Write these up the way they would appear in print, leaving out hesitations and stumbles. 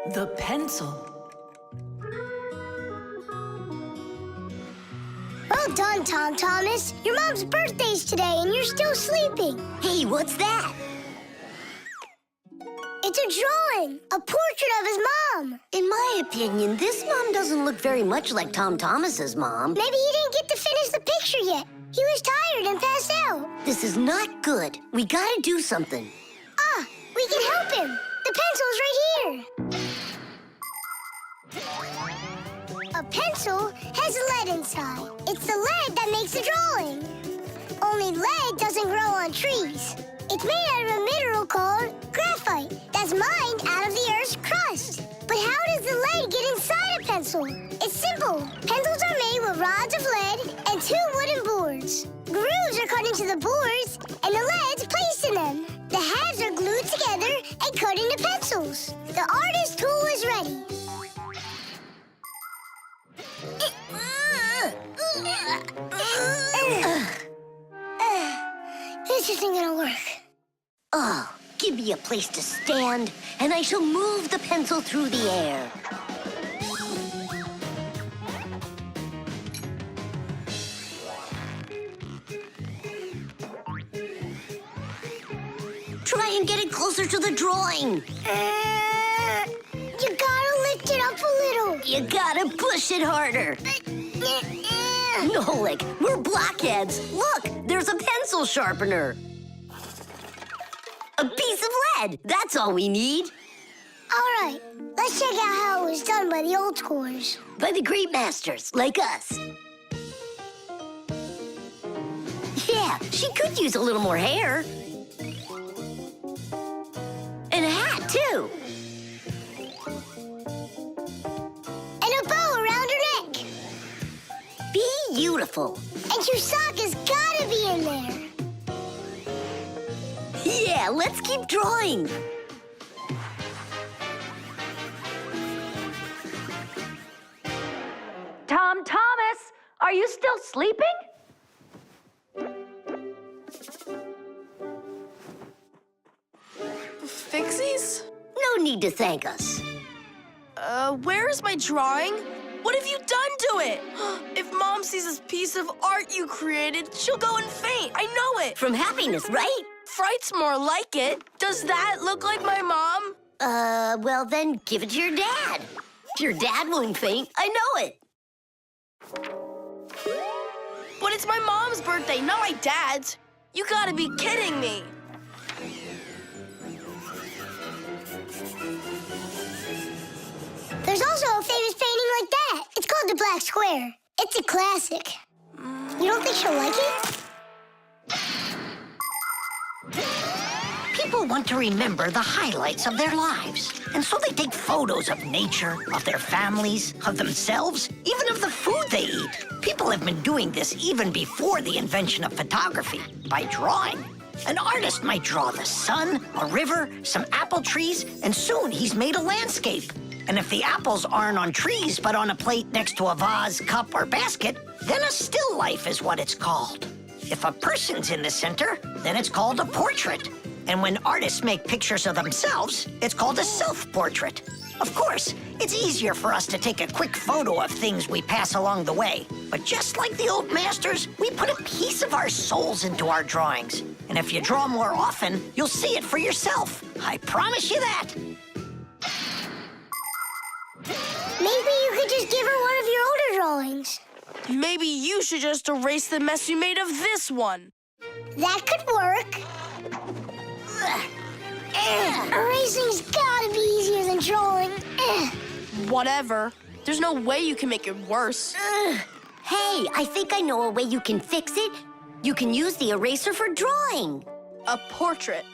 The pencil. Well done, Tom Thomas. Your mom's birthday's today and you're still sleeping. Hey, what's that? It's a drawing, a portrait of his mom. In my opinion, this mom doesn't look very much like Tom Thomas's mom. Maybe he didn't get to finish the picture yet. He was tired and passed out. This is not good. We gotta do something. Ah, we can help him. The pencil's right here. A pencil has lead inside. It's the lead that makes the drawing. Only lead doesn't grow on trees. It's made out of a mineral called graphite that's mined out of the Earth's crust. But how does the lead get inside a pencil? It's simple. Pencils are made with rods of lead and 2 wooden boards. Grooves are cut into the boards, and the lead's placed in them. The halves are glued together and cut into pencils. The artist's tool is ready. This isn't gonna work. Oh, give me a place to stand, and I shall move the pencil through the air. Try and get it closer to the drawing. You gotta lift it up a little. You gotta push it harder. Nolik, we're blockheads. Look, there's a pencil sharpener. A piece of lead. That's all we need. All right, let's check out how it was done by the old schoolers. By the great masters, like us. Yeah, she could use a little more hair. And a hat, too. And a bow around her neck. Beautiful. And your sock has gotta be in there. Yeah, let's keep drawing. Tom Thomas, are you still sleeping? Fixies? No need to thank us. Where is my drawing? What have you done to it? If Mom sees this piece of art you created, she'll go and faint. I know it. From happiness, right? Fright's more like it. Does that look like my mom? Well then give it to your dad. Your dad won't faint, I know it. But it's my mom's birthday, not my dad's. You gotta be kidding me. There's also a famous painting like that. It's called the Black Square. It's a classic. You don't think she'll like it? People want to remember the highlights of their lives. And so they take photos of nature, of their families, of themselves, even of the food they eat. People have been doing this even before the invention of photography, by drawing. An artist might draw the sun, a river, some apple trees, and soon he's made a landscape. And if the apples aren't on trees, but on a plate next to a vase, cup, or basket, then a still life is what it's called. If a person's in the center, then it's called a portrait. And when artists make pictures of themselves, it's called a self-portrait. Of course, it's easier for us to take a quick photo of things we pass along the way. But just like the old masters, we put a piece of our souls into our drawings. And if you draw more often, you'll see it for yourself. I promise you that. Maybe you could just give her one of your older drawings. Maybe you should just erase the mess you made of this one. That could work. Erasing's gotta be easier than drawing. Whatever. There's no way you can make it worse. Hey, I think I know a way you can fix it. You can use the eraser for drawing. A portrait.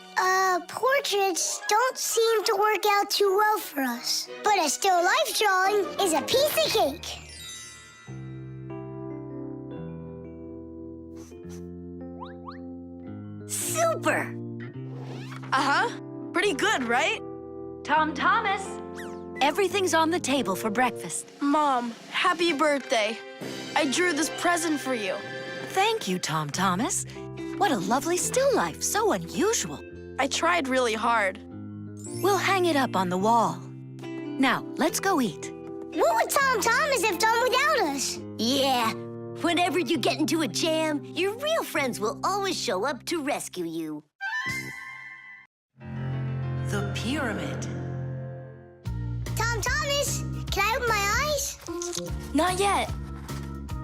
Portraits don't seem to work out too well for us. But a still life drawing is a piece of cake. Super! Uh-huh. Pretty good, right? Tom Thomas, everything's on the table for breakfast. Mom, happy birthday. I drew this present for you. Thank you, Tom Thomas. What a lovely still life, so unusual. I tried really hard. We'll hang it up on the wall. Now, let's go eat. What would Tom Thomas have done without us? Yeah. Whenever you get into a jam, your real friends will always show up to rescue you. The pyramid. Tom Thomas, can I open my eyes? Not yet.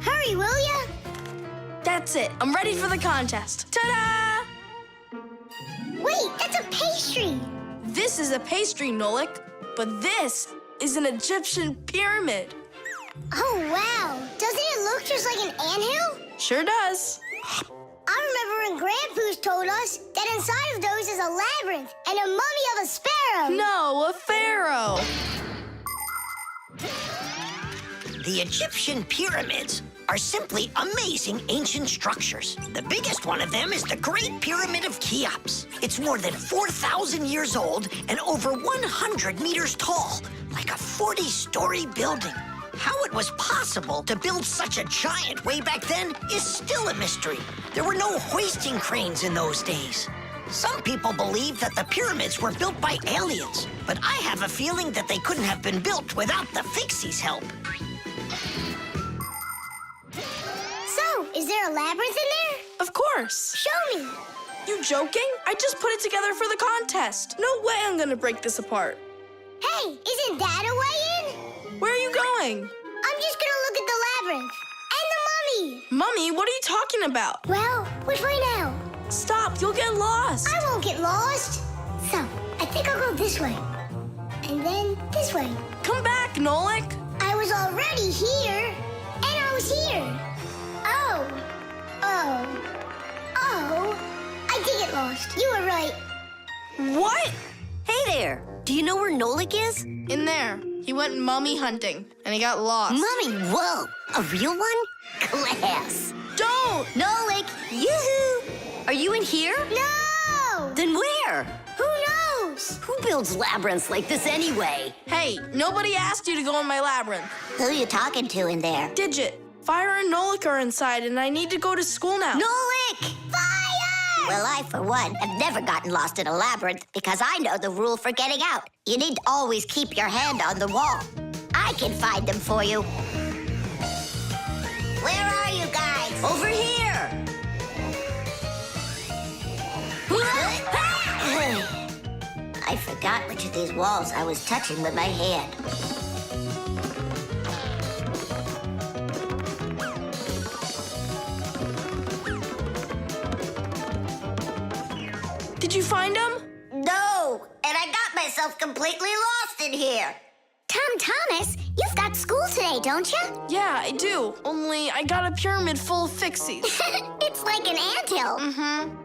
Hurry, will ya? That's it. I'm ready for the contest. Ta-da! Wait, that's a pastry. This is a pastry, Nolik, but this is an Egyptian pyramid. Oh, wow. Doesn't it look just like an anthill? Sure does. I remember when Grandpa's told us that inside of those is a labyrinth and a mummy of a sparrow. No, a pharaoh. The Egyptian pyramids are simply amazing ancient structures. The biggest one of them is the Great Pyramid of Cheops. It's more than 4,000 years old and over 100 meters tall, like a 40-story building. How it was possible to build such a giant way back then is still a mystery. There were no hoisting cranes in those days. Some people believe that the pyramids were built by aliens, but I have a feeling that they couldn't have been built without the Fixies' help. So, is there a labyrinth in there? Of course. Show me. You joking? I just put it together for the contest. No way I'm gonna break this apart. Hey, isn't that a way in? Where are you going? I'm just gonna look at the labyrinth. And the mummy. Mummy, what are you talking about? Well, which way now? Stop, you'll get lost. I won't get lost. So, I think I'll go this way. And then this way. Come back, Nolik. I was already here. And I was here. Oh. I did get lost. You were right. What? Hey there. Do you know where Nolik is? In there. He went mummy hunting, and he got lost. Mummy, whoa. A real one? Class. Don't! Nolik, yoo-hoo. Are you in here? No! Then where? Who knows? Who builds labyrinths like this anyway? Hey, nobody asked you to go in my labyrinth. Who you talking to in there? Digit, Fire and Nolik are inside, and I need to go to school now. Nolik! Fire! Well, I, for one, have never gotten lost in a labyrinth because I know the rule for getting out. You need to always keep your hand on the wall. I can find them for you. Where are you guys? Over here! I forgot which of these walls I was touching with my hand. Did you find him? No, and I got myself completely lost in here. Tom Thomas, you've got school today, don't you? Yeah, I do. Only I got a pyramid full of Fixies. It's like an anthill.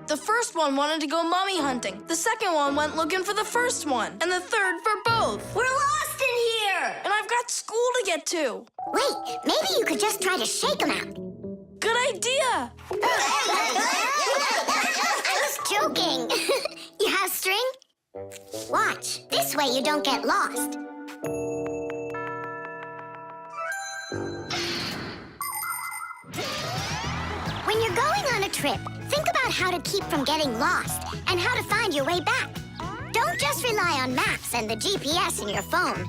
The first one wanted to go mummy hunting. The second one went looking for the first one. And the third for both. We're lost in here! And I've got school to get to. Wait, maybe you could just try to shake them out. Good idea. I was joking. You have string? Watch. This way you don't get lost. When you're going on a trip, think about how to keep from getting lost and how to find your way back. Don't just rely on maps and the GPS in your phone.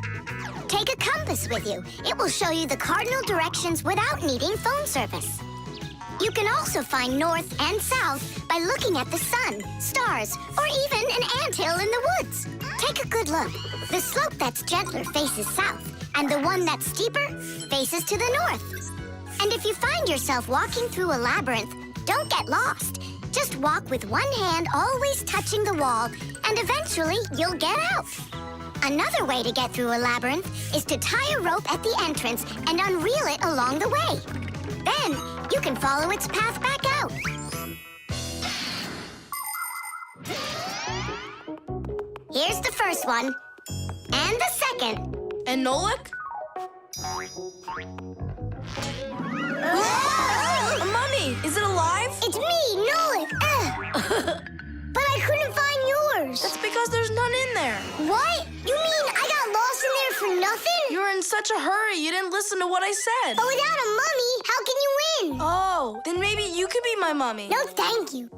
Take a compass with you. It will show you the cardinal directions without needing phone service. You can also find north and south by looking at the sun, stars, or even an anthill in the woods. Take a good look. The slope that's gentler faces south, and the one that's steeper faces to the north. And if you find yourself walking through a labyrinth, don't get lost. Just walk with one hand always touching the wall, and eventually you'll get out. Another way to get through a labyrinth is to tie a rope at the entrance and unreel it along the way. Then you can follow its path back out. Here's the first one, and the second. And Nolik? A mummy! Is it alive? It's me, Nolik. But I couldn't find yours. That's because there's none in there. What? You mean I got lost in there for nothing? You were in such a hurry, you didn't listen to what I said. But without a mummy, how can you win? Oh, then maybe you could be my mummy. No, thank you.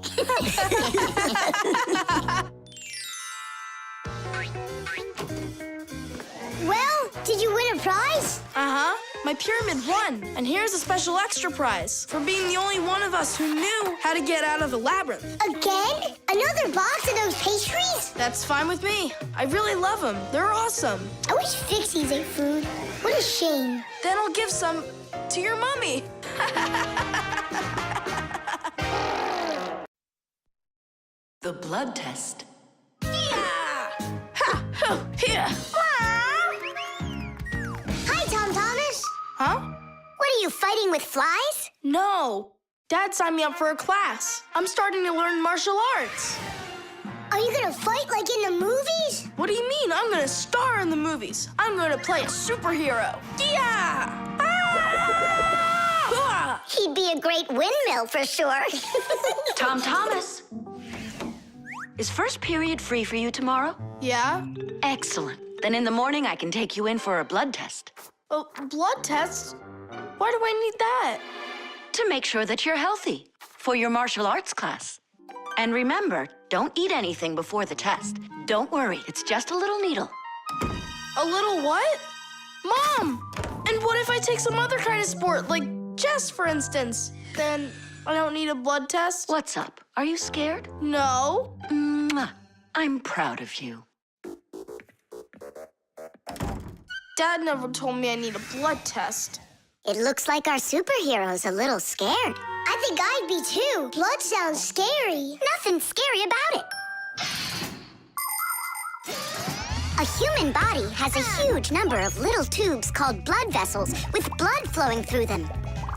Well, Did you win a prize? Uh-huh. My pyramid won. And here's a special extra prize for being the only one of us who knew how to get out of the labyrinth. Again? Another box of those pastries? That's fine with me. I really love them. They're awesome. I wish Fixies ate food. What a shame. Then I'll give some to your mommy. The blood test. Yeah! Ha! Ho! Here! Hi, Tom Thomas. Huh? What are you, fighting with flies? No. Dad signed me up for a class. I'm starting to learn martial arts. Are you gonna fight like in the movies? What do you mean? I'm gonna star in the movies. I'm gonna play a superhero. Yeah! Ah! He'd be a great windmill for sure. Tom Thomas. Is first period free for you tomorrow? Yeah? Excellent. Then in the morning I can take you in for a blood test. Oh, blood test? Why do I need that? To make sure that you're healthy for your martial arts class. And remember, don't eat anything before the test. Don't worry, it's just a little needle. A little what? Mom! And what if I take some other kind of sport, like chess, for instance? Then I don't need a blood test? What's up? Are you scared? No. Mwah. I'm proud of you. Dad never told me I need a blood test. It looks like our superhero's a little scared. I think I'd be too. Blood sounds scary. Nothing scary about it. A human body has a huge number of little tubes called blood vessels with blood flowing through them.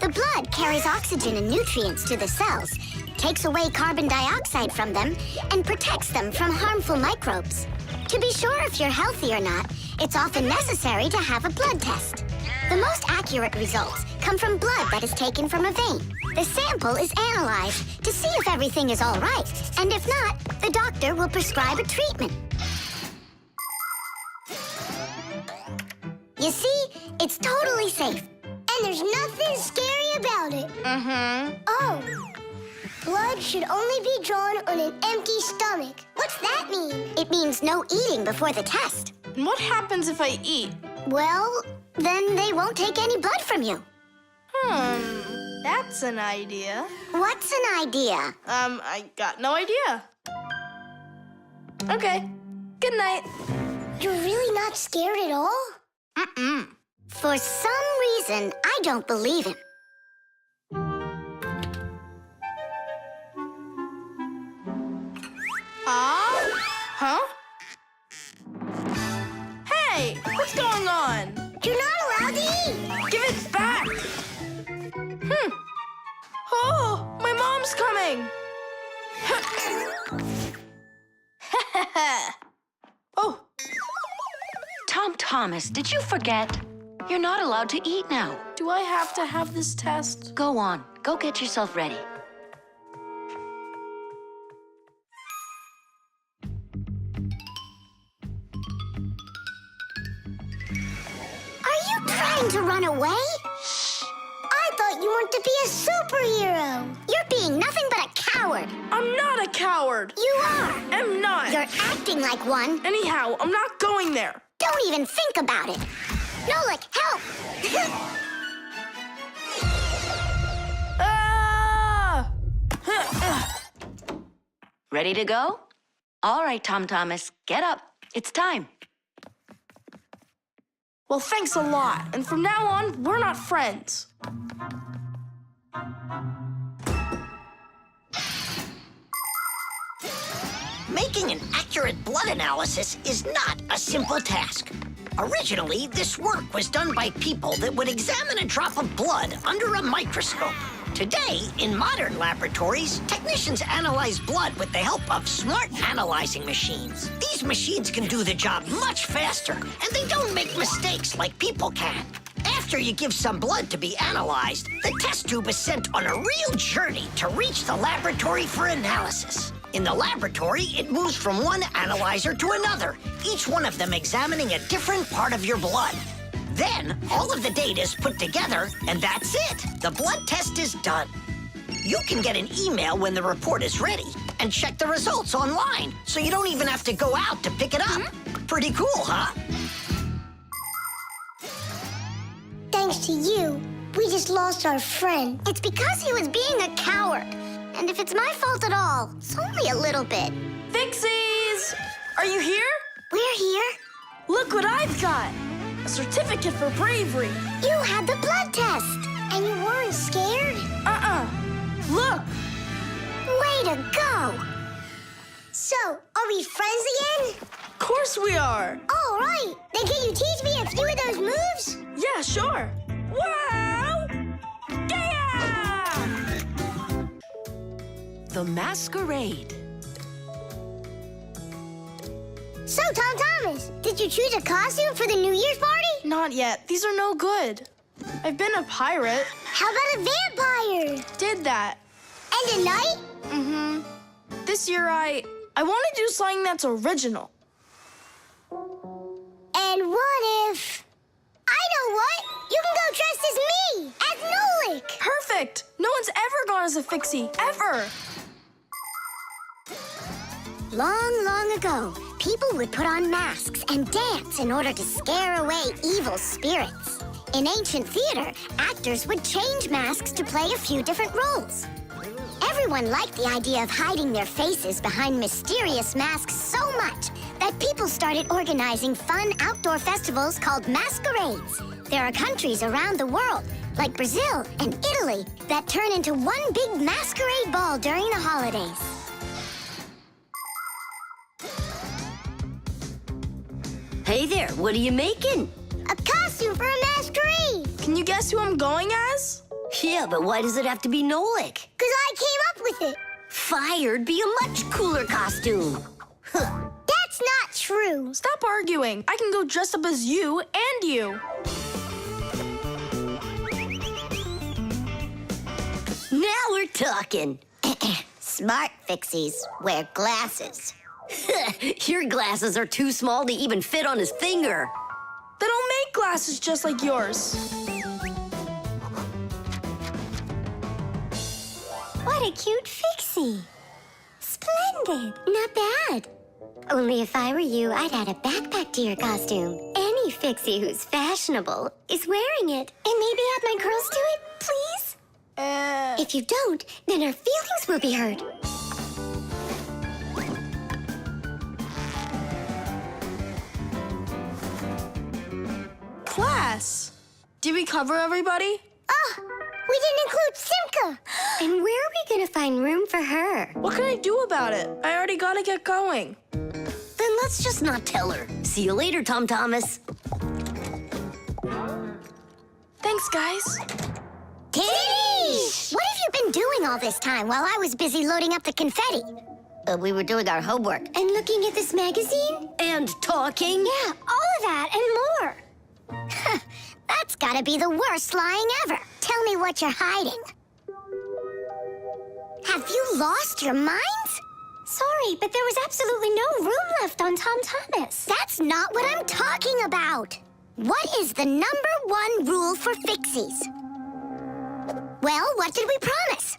The blood carries oxygen and nutrients to the cells, takes away carbon dioxide from them, and protects them from harmful microbes. To be sure if you're healthy or not, it's often necessary to have a blood test. The most accurate results come from blood that is taken from a vein. The sample is analyzed to see if everything is all right, and if not, the doctor will prescribe a treatment. You see, it's totally safe. And there's nothing scary about it. Mm-hmm. Oh, blood should only be drawn on an empty stomach. What's that mean? It means no eating before the test. And what happens if I eat? Well, then they won't take any blood from you. That's an idea. What's an idea? I got no idea. Okay, good night. You're really not scared at all? Mm-mm. For some reason, I don't believe him. Huh? Hey, what's going on? You're not allowed to eat. Give it back. Oh, my mom's coming. Oh. Tom Thomas, did you forget? You're not allowed to eat now. Do I have to have this test? Go on. Go get yourself ready. Are you trying to run away? Shh. I thought you wanted to be a superhero. You're being nothing but a coward. I'm not a coward. You are. I'm not. You're acting like one. Anyhow, I'm not going there. Don't even think about it. Nolik, help! Ah! Ready to go? All right, Tom Thomas, get up. It's time. Well, thanks a lot. And from now on, we're not friends. Making an accurate blood analysis is not a simple task. Originally, this work was done by people that would examine a drop of blood under a microscope. Today, in modern laboratories, technicians analyze blood with the help of smart analyzing machines. These machines can do the job much faster, and they don't make mistakes like people can. After you give some blood to be analyzed, the test tube is sent on a real journey to reach the laboratory for analysis. In the laboratory, it moves from one analyzer to another, each one of them examining a different part of your blood. Then, all of the data is put together, and that's it. The blood test is done. You can get an email when the report is ready and check the results online, so you don't even have to go out to pick it up. Pretty cool, huh? thanks to you, we just lost our friend. It's because he was being a coward. And if it's my fault at all, it's only a little bit. Fixies! Are you here? We're here. Look what I've got! A certificate for bravery. You had the blood test, and you weren't scared? Look! Way to go! So, are we friends again? Of course we are. All right. Then can you teach me a few of those moves? Yeah, sure. Wow! Yeah! The Masquerade. So, Tom Thomas, did you choose a costume for the New Year's party? Not yet. These are no good. I've been a pirate. How about a vampire? Did that. And a knight? Mm-hmm. This year I want to do something that's original. And what if... I know what! You can go dressed as me! As Nolik! Perfect! No one's ever gone as a Fixie, ever! Long, long ago, people would put on masks and dance in order to scare away evil spirits. In ancient theater, actors would change masks to play a few different roles. Everyone liked the idea of hiding their faces behind mysterious masks so much that people started organizing fun outdoor festivals called masquerades. There are countries around the world, like Brazil and Italy, that turn into one big masquerade ball during the holidays. Hey there, what are you making? A costume for a masquerade! Can you guess who I'm going as? Yeah, but why does it have to be Nolik? Because I came up with it. Fire'd be a much cooler costume. That's not true. Stop arguing. I can go dressed up as you and you. Now we're talking. Smart Fixies wear glasses. Your glasses are too small to even fit on his finger. They don't make glasses just like yours. What a cute Fixie. Splendid. Not bad. Only if I were you, I'd add a backpack to your costume. Any Fixie who's fashionable is wearing it. And maybe add my curls to it, please? If you don't, then our feelings will be hurt. Class. Did we cover everybody? Oh, we didn't include Simka. And where are we gonna find room for her? What can I do about it? I already gotta get going. Then let's just not tell her. See you later, Tom Thomas. Thanks, guys. Kitty! What have you been doing all this time while I was busy loading up the confetti? We were doing our homework. And looking at this magazine? And talking. Yeah, all of that and more. That's gotta be the worst lying ever. Tell me what you're hiding. Have you lost your minds? Sorry, but there was absolutely no room left on Tom Thomas. That's not what I'm talking about. What is the #1 rule for Fixies? Well, what did we promise?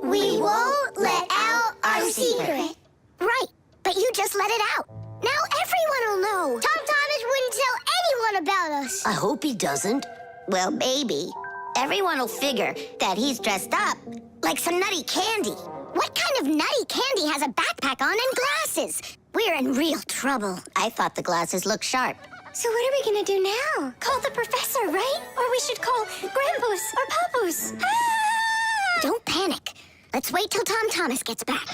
We won't let out our secret. Right, but you just let it out. Now everyone will know. Tom Thomas wouldn't tell anyone about us. I hope he doesn't. Well, maybe. Everyone will figure that he's dressed up like some nutty candy. What kind of nutty candy has a backpack on and glasses? We're in real trouble. I thought the glasses looked sharp. So what are we gonna do now? Call the professor, right? Or we should call Grandpus or Papus. Ah! Don't panic. Let's wait till Tom Thomas gets back.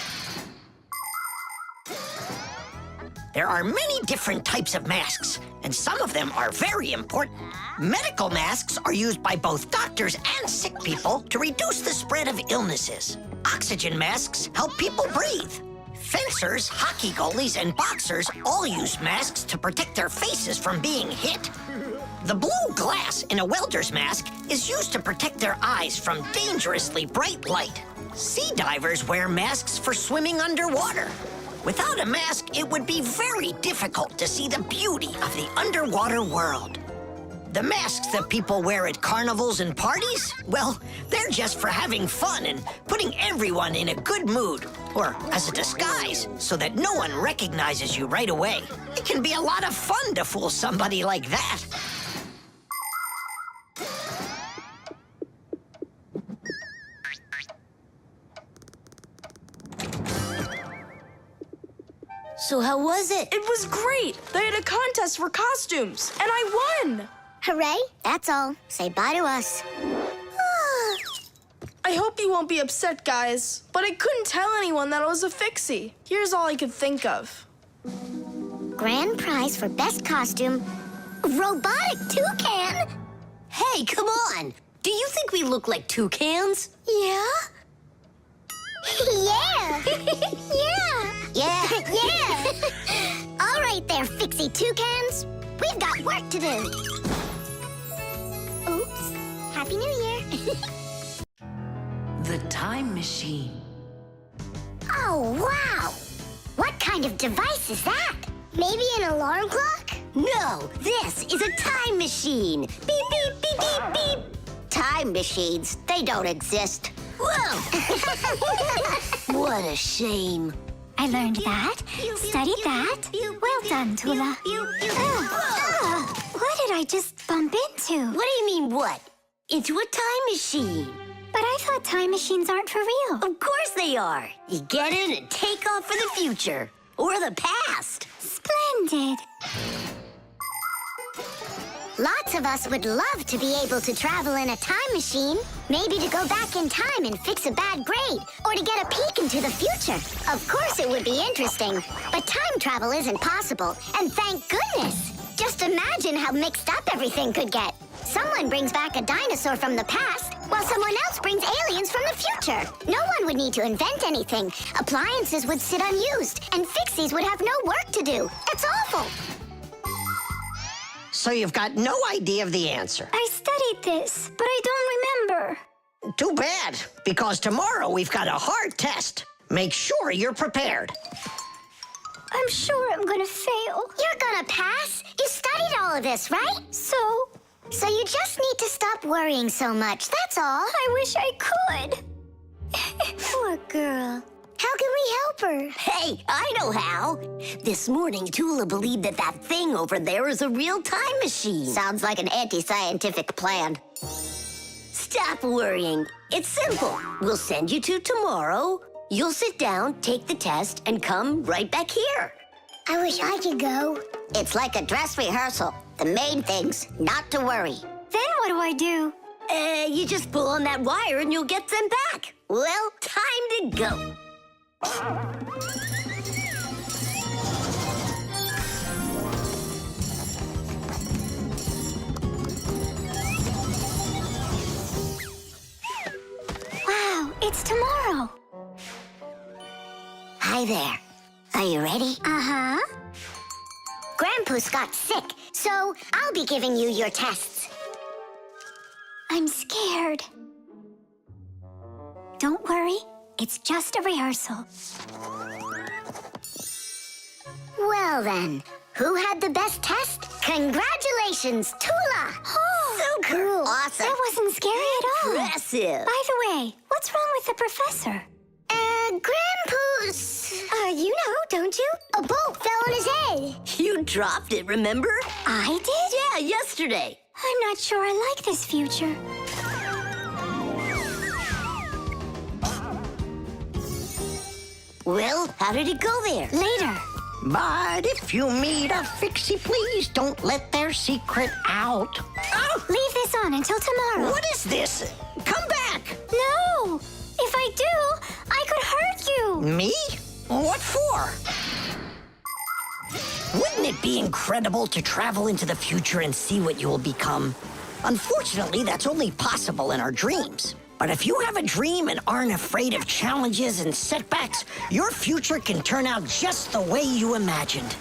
There are many different types of masks, and some of them are very important. Medical masks are used by both doctors and sick people to reduce the spread of illnesses. Oxygen masks help people breathe. Fencers, hockey goalies, and boxers all use masks to protect their faces from being hit. The blue glass in a welder's mask is used to protect their eyes from dangerously bright light. Sea divers wear masks for swimming underwater. Without a mask, it would be very difficult to see the beauty of the underwater world. The masks that people wear at carnivals and parties, well, they're just for having fun and putting everyone in a good mood, or as a disguise, so that no one recognizes you right away. It can be a lot of fun to fool somebody like that. So how was it? It was great. They had a contest for costumes, and I won. Hooray. That's all. Say bye to us. I hope you won't be upset, guys, but I couldn't tell anyone that I was a Fixie. Here's all I could think of. Grand prize for best costume. Robotic toucan? Hey, come on. Do you think we look like toucans? Yeah? Yeah. Yeah. Yeah. All right there, Fixie toucans. We've got work to do. Oops. Happy New Year. The time machine. Oh, wow. What kind of device is that? Maybe an alarm clock? No, this is a time machine. Beep, beep, beep, beep, beep. Time machines, they don't exist. Whoa! What a shame. I learned that, studied that. Well done, Tula. What did I just bump into? What do you mean, what? Into a time machine. But I thought time machines aren't for real. Of course they are. You get in and take off for the future. Or the past. Splendid. Lots of us would love to be able to travel in a time machine. Maybe to go back in time and fix a bad grade, or to get a peek into the future. Of course it would be interesting, but time travel isn't possible, and thank goodness. Just imagine how mixed up everything could get. Someone brings back a dinosaur from the past, while someone else brings aliens from the future. No one would need to invent anything. Appliances would sit unused, and Fixies would have no work to do. It's awful. So you've got no idea of the answer. I studied this, but I don't remember. Too bad, because tomorrow we've got a hard test. Make sure you're prepared. I'm sure I'm gonna fail. You're gonna pass? You studied all of this, right? So you just need to stop worrying so much, that's all. I wish I could. Poor girl. How can we help her? Hey, I know how. This morning, Tula believed that thing over there is a real time machine. Sounds like an anti-scientific plan. Stop worrying. It's simple. We'll send you to tomorrow. You'll sit down, take the test, and come right back here. I wish I could go. It's like a dress rehearsal. The main thing's not to worry. Then what do I do? You just pull on that wire and you'll get them back. Well, time to go. Wow, it's tomorrow. Hi there. Are you ready? Uh-huh. Grandpa's got sick, so I'll be giving you your tests. I'm scared. Don't worry, it's just a rehearsal. Well then, who had the best test? Congratulations, Tula! Oh, So cool. Awesome. that wasn't scary at all. Impressive. By the way, what's wrong with the professor? Grandpa's... you know, don't you? A bolt fell on his head. You dropped it, remember? I did? Yeah, yesterday. I'm not sure I like this future. Well, how did it go there? Later. But if you meet a Fixie, please don't let their secret out. Oh, leave this on until tomorrow. What is this? Come back! No! If I do, I could hurt you. Me? What for? Wouldn't it be incredible to travel into the future and see what you will become? Unfortunately, that's only possible in our dreams. But if you have a dream and aren't afraid of challenges and setbacks, your future can turn out just the way you imagined.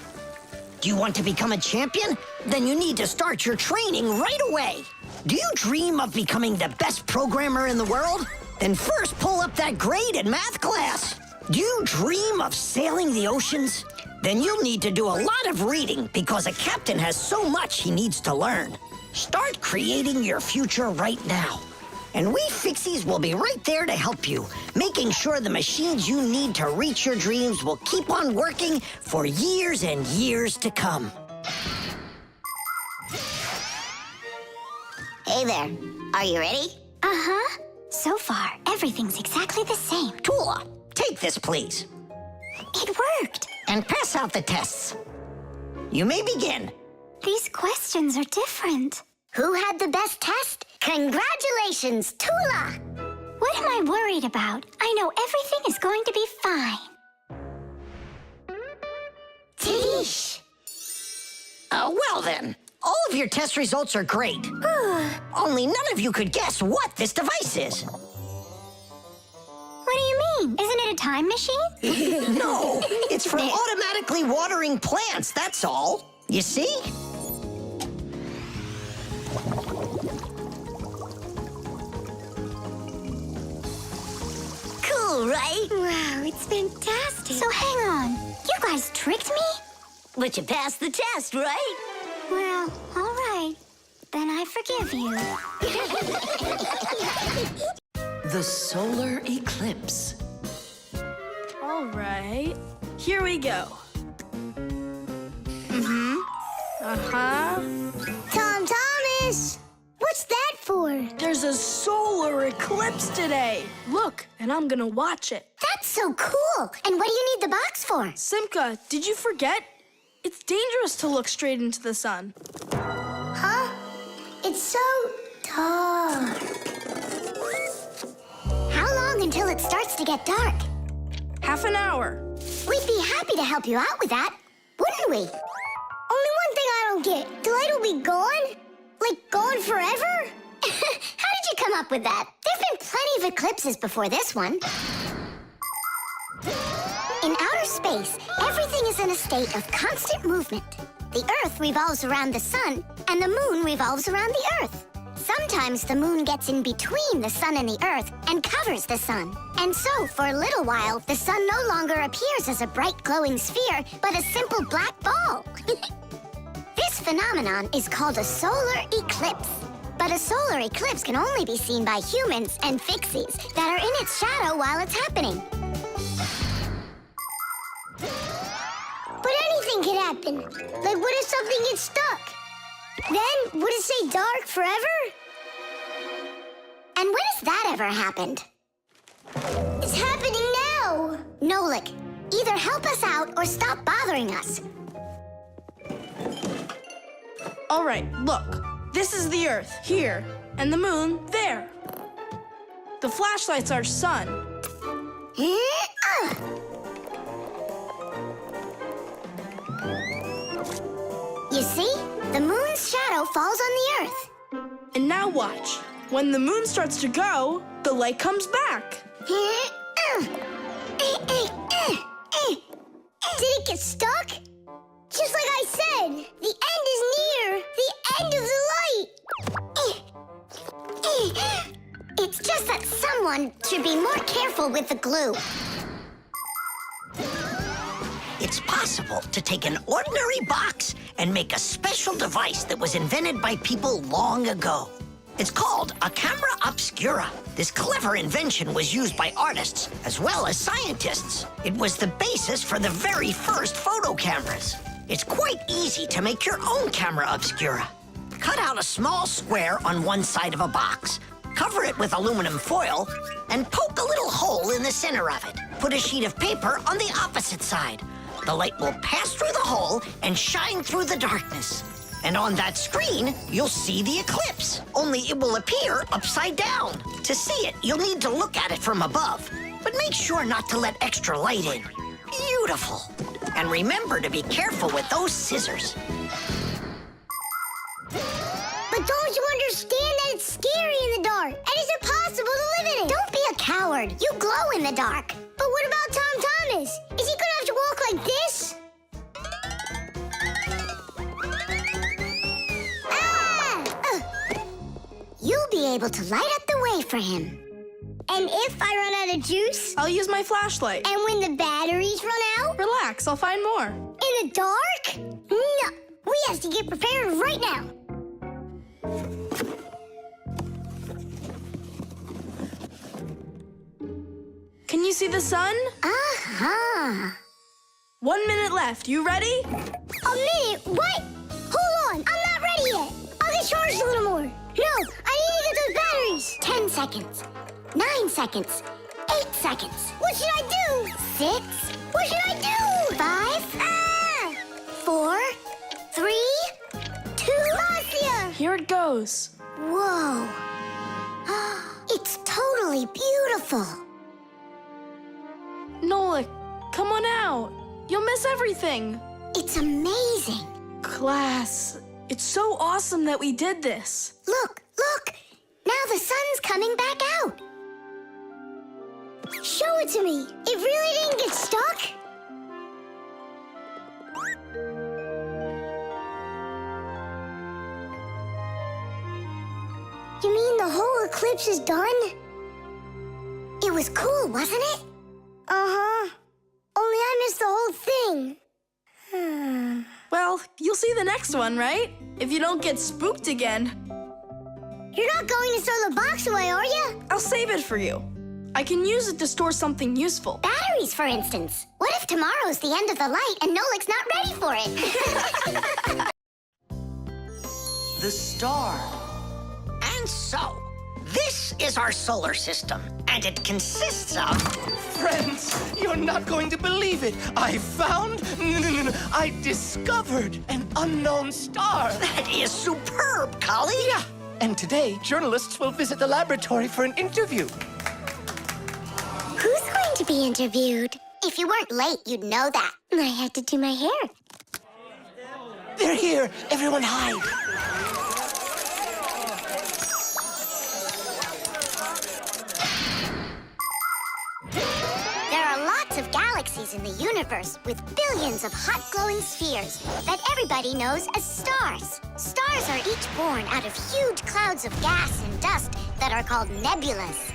Do you want to become a champion? Then you need to start your training right away. Do you dream of becoming the best programmer in the world? Then first pull up that grade in math class. Do you dream of sailing the oceans? Then you'll need to do a lot of reading because a captain has so much he needs to learn. Start creating your future right now. And we Fixies will be right there to help you, making sure the machines you need to reach your dreams will keep on working for years and years to come. Hey there. Are you ready? Uh-huh. So far, everything's exactly the same. Tula, take this, please. It worked. and pass out the tests. You may begin. These questions are different. Who had the best test? Congratulations, Tula! What am I worried about? I know everything is going to be fine. Tish! Well then, all of your test results are great. Only none of you could guess what this device is. What do you mean? Isn't it a time machine? No, it's for automatically watering plants, that's all. You see? Cool, right? Wow, it's fantastic. So hang on, you guys tricked me? But you passed the test, right? Well, all right. Then I forgive you. The Solar Eclipse. All right. Here we go. Tom Thomas! What's that for? There's a solar eclipse today. Look, and I'm gonna watch it. That's so cool. And what do you need the box for? Simka, did you forget? It's dangerous to look straight into the sun. Huh? It's so dark. How long until it starts to get dark? Half an hour. We'd be happy to help you out with that, wouldn't we? Only one thing I don't get. The light will be gone? Like, gone forever? How did you come up with that? There've been plenty of eclipses before this one. In outer space, everything is in a state of constant movement. The Earth revolves around the sun, and the moon revolves around the Earth. Sometimes the moon gets in between the sun and the Earth and covers the sun. And so, for a little while, the sun no longer appears as a bright glowing sphere, but a simple black ball. This phenomenon is called a solar eclipse. But a solar eclipse can only be seen by humans and Fixies that are in its shadow while it's happening. But anything can happen. Like, what if something gets stuck? Then, would it stay dark forever? And when has that ever happened? It's happening now. Nolik, either help us out or stop bothering us. All right, look. This is the Earth, here, and the moon, there. The flashlight's our sun. You see? The moon's shadow falls on the Earth. And now watch. When the moon starts to go, the light comes back. Did it get stuck? Just like I said, the end is near. The end of the light. It's just that someone should be more careful with the glue. It's possible to take an ordinary box and make a special device that was invented by people long ago. It's called a camera obscura. This clever invention was used by artists as well as scientists. It was the basis for the very first photo cameras. It's quite easy to make your own camera obscura. Cut out a small square on one side of a box, cover it with aluminum foil, and poke a little hole in the center of it. Put a sheet of paper on the opposite side. The light will pass through the hole and shine through the darkness. And on that screen, you'll see the eclipse, only it will appear upside down. To see it, you'll need to look at it from above, but make sure not to let extra light in. Beautiful. And remember to be careful with those scissors. But don't you understand that it's scary in the dark? And it's impossible to live in it. Don't be a coward. You glow in the dark. But what about Tom Thomas? Is he gonna have to walk like this? You'll be able to light up the way for him. And if I run out of juice? I'll use my flashlight. And when the batteries run out? Relax, I'll find more. In the dark? No, we have to get prepared right now. Can you see the sun? Uh-huh. 1 minute left. You ready? A minute? What? Hold on, I'm not ready yet. I'll get charged a little more. No, I need to get those batteries. 10 seconds. 9 seconds. 8 seconds. What should I do? 6, What should I do? 5, Ah! 4, 3, 2. Marcia! Here it goes. Whoa. It's totally beautiful. Nolik, come on out. You'll miss everything. It's amazing. Class, it's so awesome that we did this. Look, look. Now the sun's coming back out. Show it to me. It really didn't get stuck? You mean the whole eclipse is done? It was cool, wasn't it? Uh-huh. Only I missed the whole thing. Well, you'll see the next one, right? If you don't get spooked again. You're not going to throw the box away, are you? I'll save it for you. I can use it to store something useful. Batteries, for instance. What if tomorrow's the end of the light and Nolik's not ready for it? The star. And so, this is our solar system, and it consists of... Friends, you're not going to believe it. I discovered an unknown star. That is superb, Collie. Yeah, and today, journalists will visit the laboratory for an interview. Who's going to be interviewed? If you weren't late, you'd know that. I had to do my hair. They're here. Everyone hide. There are lots of galaxies in the universe with billions of hot glowing spheres that everybody knows as stars. Stars are each born out of huge clouds of gas and dust that are called nebulas.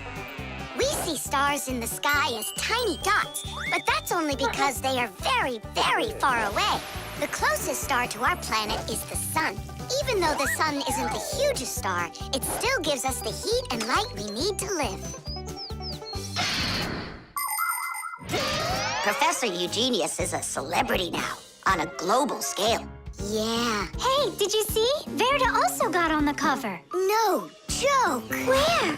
We see stars in the sky as tiny dots, but that's only because they are very, very far away. The closest star to our planet is the sun. Even though the sun isn't the hugest star, it still gives us the heat and light we need to live. Professor Eugenius is a celebrity now, on a global scale. Yeah. Hey, did you see? Verda also got on the cover. No joke. Where?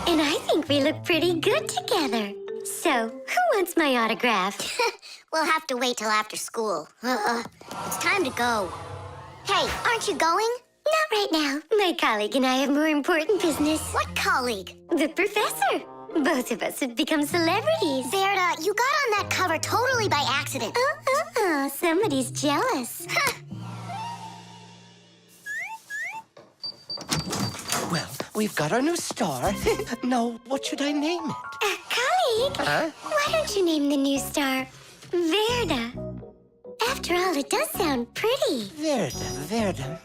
And I think we look pretty good together. So, who wants my autograph? We'll have to wait till after school. It's time to go. Hey, aren't you going? Not right now. My colleague and I have more important business. What colleague? The professor. Both of us have become celebrities. Verda, you got on that cover totally by accident. Somebody's jealous. Well, we've got our new star. Now, what should I name it? Colleague, Huh? why don't you name the new star Verda? After all, it does sound pretty. Verda.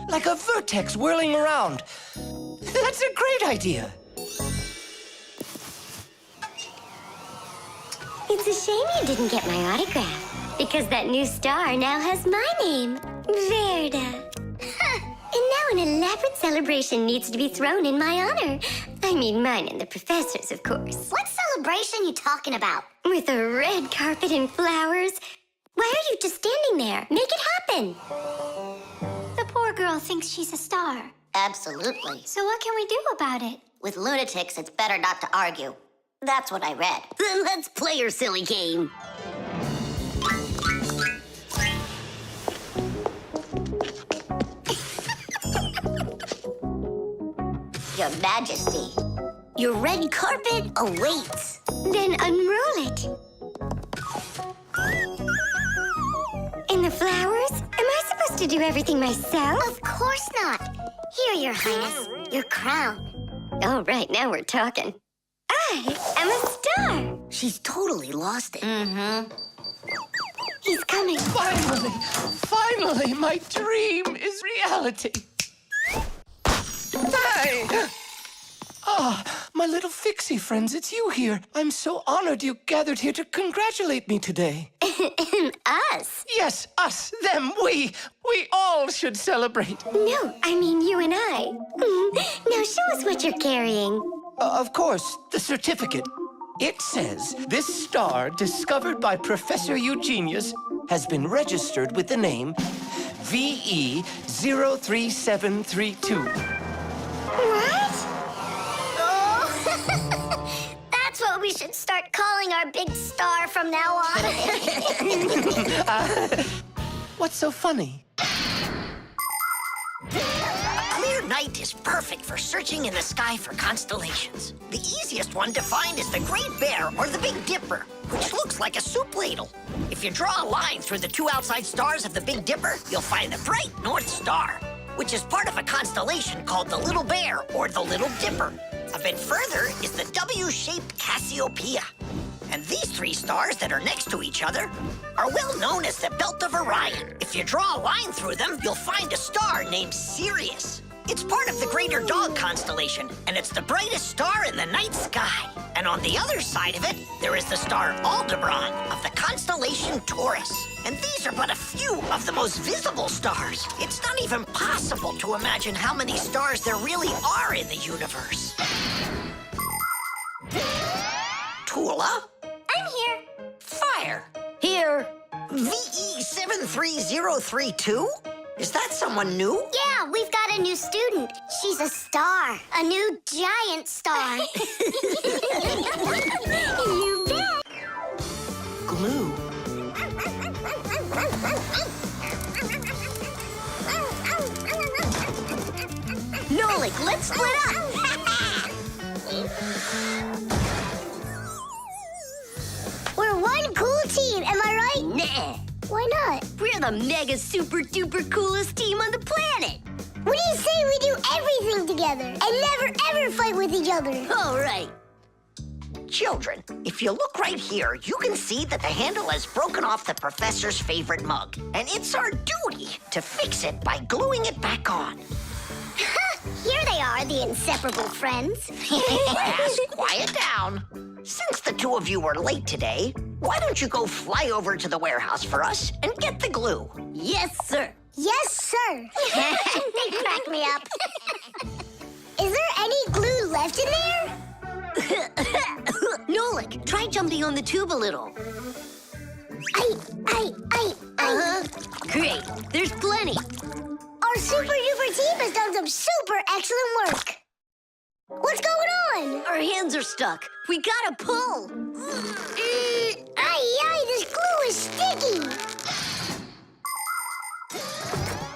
Like a vertex whirling around. That's a great idea. It's a shame you didn't get my autograph, because that new star now has my name, Verda. And now an elaborate celebration needs to be thrown in my honor. I mean mine and the professor's, of course. What celebration you talking about? With a red carpet and flowers. Why are you just standing there? Make it happen. The poor girl thinks she's a star. Absolutely. So what can we do about it? With lunatics, it's better not to argue. That's what I read. Then let's play your silly game. Your Majesty, your red carpet awaits. Then unroll it. And the flowers? Am I supposed to do everything myself? Of course not. Here, Your Highness, your crown. Oh, right, now we're talking. I am a star. She's totally lost it. He's coming. Finally, my dream is reality. Hi! Ah, my little Fixie friends, it's you here. I'm so honored you gathered here to congratulate me today. Us? Yes, us, them, we all should celebrate. No, I mean you and I. Now show us what you're carrying. Of course, the certificate. It says, this star, discovered by Professor Eugenius, has been registered with the name VE03732. What? should start calling our big star from now on. What's so funny? A clear night is perfect for searching in the sky for constellations. The easiest one to find is the Great Bear or the Big Dipper, which looks like a soup ladle. If you draw a line through the two outside stars of the Big Dipper, you'll find the bright North Star, which is part of a constellation called the Little Bear or the Little Dipper. A bit further is the W-shaped Cassiopeia. And these three stars that are next to each other are well known as the Belt of Orion. If you draw a line through them, you'll find a star named Sirius. It's part of the Greater Dog constellation, and it's the brightest star in the night sky. And on the other side of it, there is the star Aldebaran of the constellation Taurus. And these are but a few of the most visible stars. It's not even possible to imagine how many stars there really are in the universe. Tula? I'm here. Fire. Here. VE73032? Is that someone new? Yeah, we've got a new student. She's a star. A new giant star. You bet. Glue. Nolik, let's split up. We're one cool team, am I right? Nah. Why not? We're the mega super duper coolest team on the planet. What do you say we do everything together and never ever fight with each other? All right. Children, if you look right here, you can see that the handle has broken off the professor's favorite mug. And it's our duty to fix it by gluing it back on. Here they are, the inseparable friends. Class, quiet down. Since the two of you were late today, why don't you go fly over to the warehouse for us and get the glue? Yes, sir. Yes, sir. They crack me up. Is there any glue left in there? Nolik, try jumping on the tube a little. Great. There's plenty. Our super duper team has done some super excellent work. What's going on? Our hands are stuck. We gotta pull. This glue is sticky.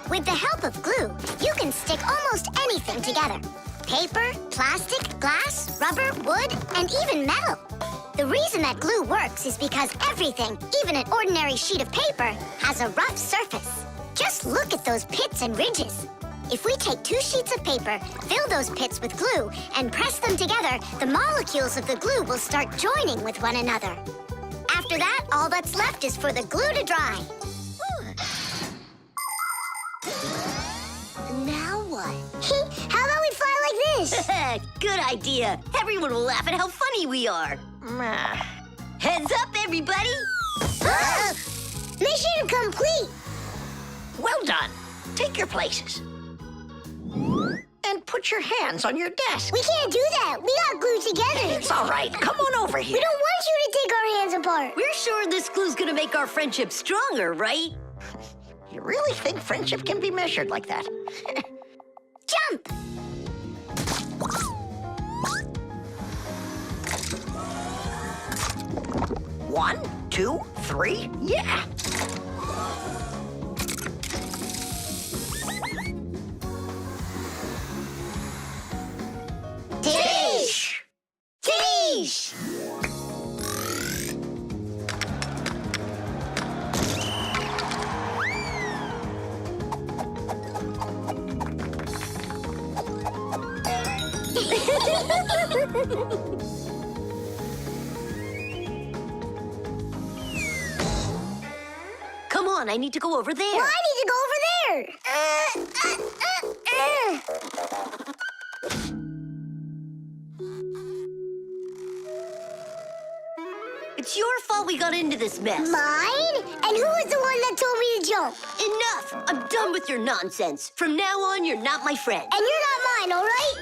With the help of glue, you can stick almost anything together. Paper, plastic, glass, rubber, wood, and even metal. The reason that glue works is because everything, even an ordinary sheet of paper, has a rough surface. Just look at those pits and ridges. If we take 2 sheets of paper, fill those pits with glue, and press them together, the molecules of the glue will start joining with one another. After that, all that's left is for the glue to dry. Now what? How about we fly like this? Good idea. Everyone will laugh at how funny we are. Heads up, everybody. Mission complete. Well done. Take your places. And put your hands on your desk. We can't do that. We got glued together. It's all right. Come on over here. We don't want you to take our hands apart. We're sure this glue's gonna make our friendship stronger, right? You really think friendship can be measured like that? Jump! One, 2, 3, yeah. Tish! Tish! Come on, I need to go over there. Well, I need to go over there. It's your fault we got into this mess. Mine? And who was the one that told me to jump? Enough! I'm done with your nonsense. From now on, you're not my friend. And you're not mine, all right?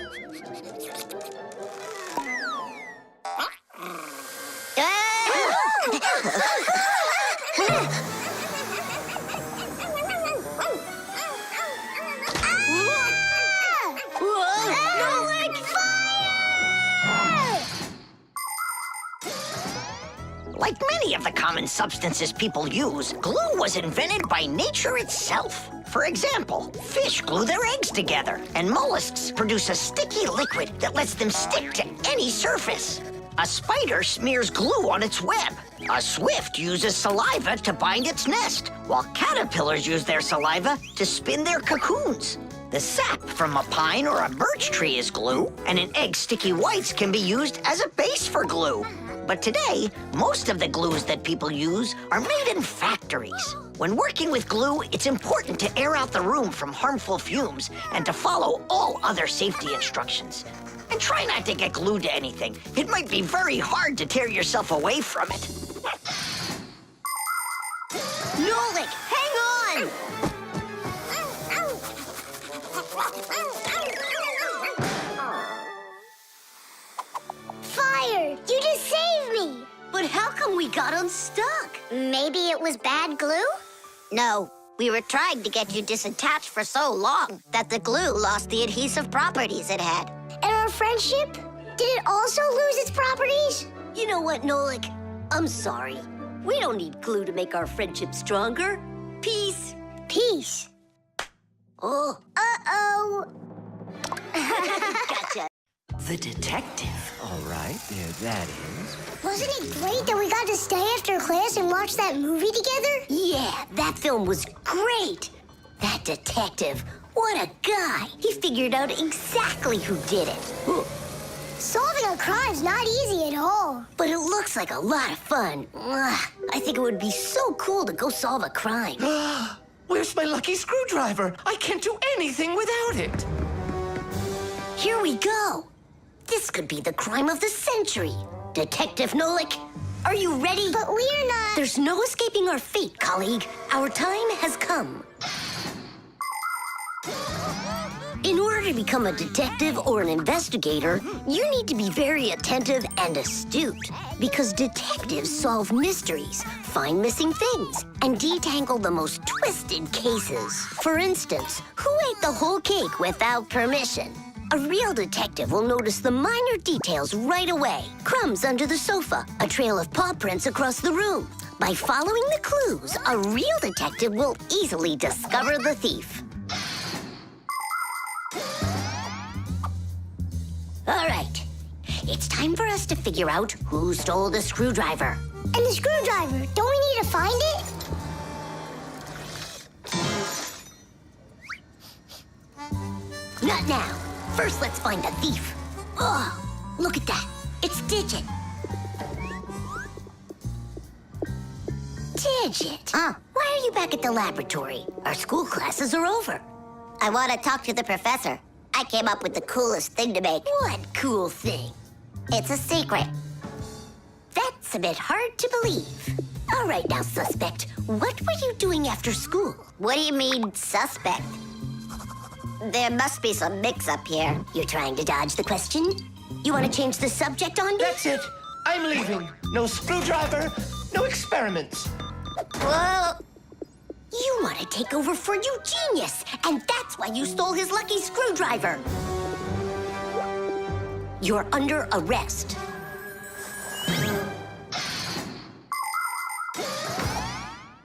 Whoa! Nolik! Fire! the common substances people use, glue was invented by nature itself. For example, fish glue their eggs together, and mollusks produce a sticky liquid that lets them stick to any surface. A spider smears glue on its web. A swift uses saliva to bind its nest, while caterpillars use their saliva to spin their cocoons. The sap from a pine or a birch tree is glue, and an egg's sticky whites can be used as a base for glue. But today, most of the glues that people use are made in factories. When working with glue, it's important to air out the room from harmful fumes and to follow all other safety instructions. And try not to get glued to anything. It might be very hard to tear yourself away from it. Nolik, hang on! Fire! You just saved me! But how come we got unstuck? Maybe it was bad glue? No, we were trying to get you disattached for so long that the glue lost the adhesive properties it had. And our friendship? Did it also lose its properties? You know what, Nolik? I'm sorry. We don't need glue to make our friendship stronger. Peace. Peace. Oh. Uh-oh. Gotcha. The detective. All right, there that is. Wasn't it great that we got to stay after class and watch that movie together? Yeah, that film was great. That detective, what a guy. He figured out exactly who did it. Solving a crime's not easy at all. But it looks like a lot of fun. Ugh, I think it would be so cool to go solve a crime. Where's my lucky screwdriver? I can't do anything without it. Here we go. This could be the crime of the century. Detective Nolik, are you ready? But we're not... There's no escaping our fate, colleague. Our time has come. In order to become a detective or an investigator, you need to be very attentive and astute. Because detectives solve mysteries, find missing things, and detangle the most twisted cases. For instance, who ate the whole cake without permission? A real detective will notice the minor details right away. Crumbs under the sofa, a trail of paw prints across the room. By following the clues, a real detective will easily discover the thief. All right, it's time for us to figure out who stole the screwdriver. And the screwdriver, don't we need to find it? Not now. First, let's find the thief. Oh, look at that. It's Digit. Digit? Why are you back at the laboratory? Our school classes are over. I want to talk to the professor. I came up with the coolest thing to make. What cool thing? It's a secret. That's a bit hard to believe. All right now, suspect. What were you doing after school? What do you mean, suspect? There must be some mix-up here. You're trying to dodge the question? You want to change the subject on me? That's it. I'm leaving. No screwdriver, no experiments. Well, You want to take over for Eugenius, and that's why you stole his lucky screwdriver. You're under arrest.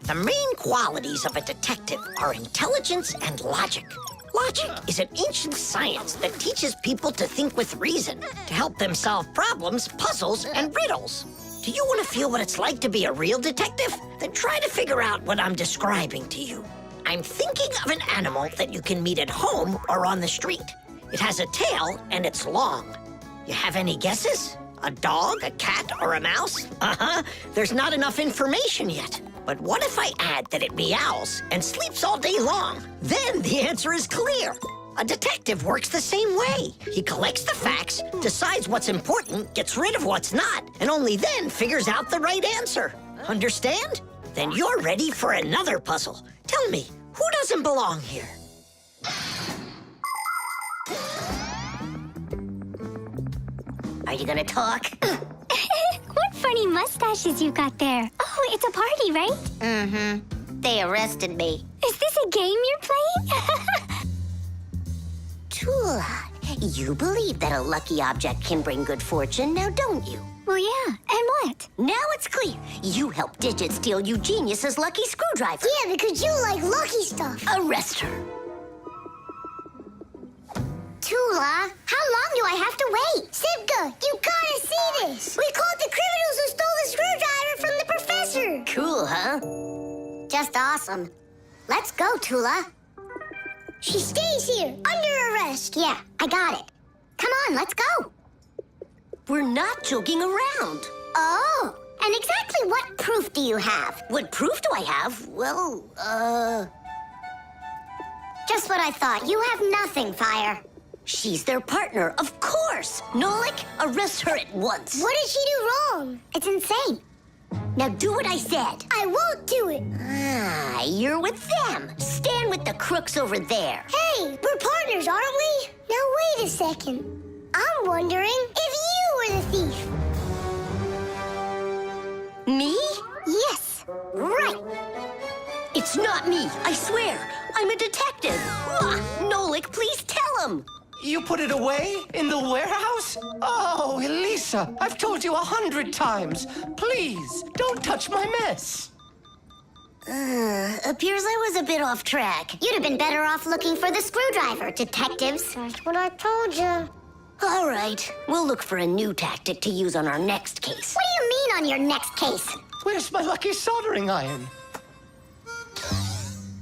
The main qualities of a detective are intelligence and logic. Logic is an ancient science that teaches people to think with reason, to help them solve problems, puzzles, and riddles. Do you want to feel what it's like to be a real detective? Then try to figure out what I'm describing to you. I'm thinking of an animal that you can meet at home or on the street. It has a tail and it's long. You have any guesses? A dog, a cat, or a mouse? Uh-huh. There's not enough information yet. But what if I add that it meows and sleeps all day long? Then the answer is clear. A detective works the same way. He collects the facts, decides what's important, gets rid of what's not, and only then figures out the right answer. Understand? Then you're ready for another puzzle. Tell me, who doesn't belong here? Are you gonna talk? What funny mustaches you got there. Oh, it's a party, right? mm-hmm. They arrested me. Is this a game you're playing? Tula, You believe that a lucky object can bring good fortune, now don't you? Well, yeah. And what? Now it's clear. You helped Digit steal Eugenius's lucky screwdriver. Yeah, because you like lucky stuff. Arrest her. Tula, how long do I have to wait? Simka, you gotta see this. We caught the criminals who stole the screwdriver from the professor. Cool, huh? Just awesome. Let's go, Tula. She stays here, under arrest. Yeah, I got it. Come on, let's go. We're not joking around. Oh, and exactly what proof do you have? What proof do I have? Well, just what I thought. You have nothing, Fire. She's their partner, of course. Nolik, arrest her at once. What did she do wrong? It's insane. Now do what I said. I won't do it. Ah, you're with them. Stand with the crooks over there. Hey, we're partners, aren't we? Now wait a second. I'm wondering if you were the thief. Me? Yes, right. It's not me, I swear. I'm a detective. Nolik, please tell him. You put it away in the warehouse? Oh, Elisa, I've told you 100 times. Please, don't touch my mess. Appears I was a bit off track. You'd have been better off looking for the screwdriver, detectives. That's what I told you. All right, we'll look for a new tactic to use on our next case. What do you mean on your next case? Where's my lucky soldering iron?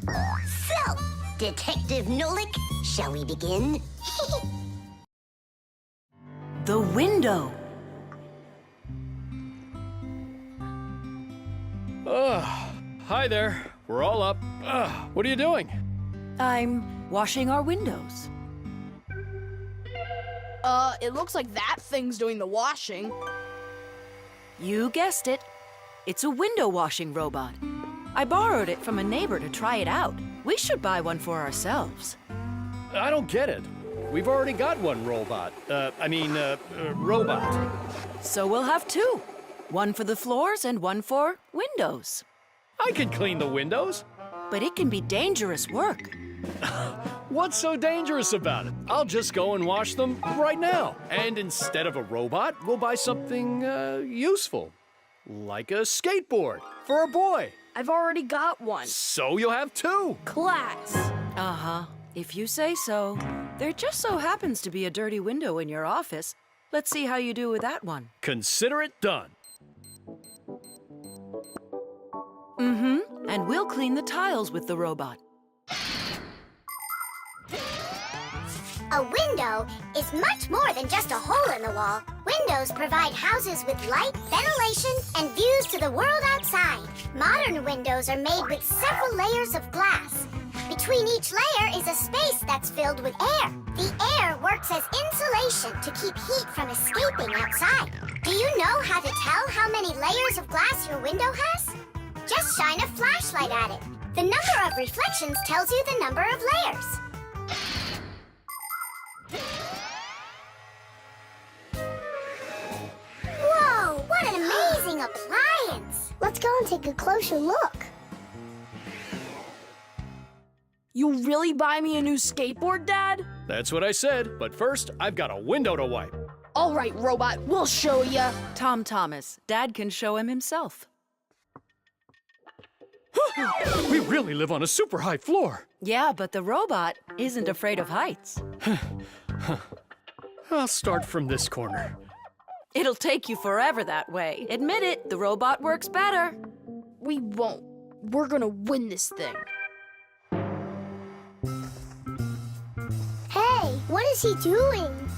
So, Detective Nolik, shall we begin? The window. Hi there. We're all up. What are you doing? I'm washing our windows. It looks like that thing's doing the washing. You guessed it. It's a window washing robot. I borrowed it from a neighbor to try it out. We should buy one for ourselves. I don't get it. We've already got one robot. Robot. So we'll have two. One for the floors and one for windows. I can clean the windows. But it can be dangerous work. What's so dangerous about it? I'll just go and wash them right now. And instead of a robot, we'll buy something useful. Like a skateboard for a boy. I've already got one. So you'll have two. Class. Uh-huh. If you say so. There just so happens to be a dirty window in your office. Let's see how you do with that one. Consider it done. Mm-hmm. And we'll clean the tiles with the robot. A window is much more than just a hole in the wall. Windows provide houses with light, ventilation, and views to the world outside. Modern windows are made with several layers of glass. Between each layer is a space that's filled with air. The air works as insulation to keep heat from escaping outside. Do you know how to tell how many layers of glass your window has? Just shine a flashlight at it. The number of reflections tells you the number of layers. Whoa, what an amazing appliance! Let's go and take a closer look. You really buy me a new skateboard, Dad? That's what I said. But first, I've got a window to wipe. All right, robot, we'll show ya. Tom Thomas, Dad can show him himself. We really live on a super high floor. Yeah, but the robot isn't afraid of heights. I'll start from this corner. It'll take you forever that way. Admit it, the robot works better. We won't. We're gonna win this thing. Hey, what is he doing?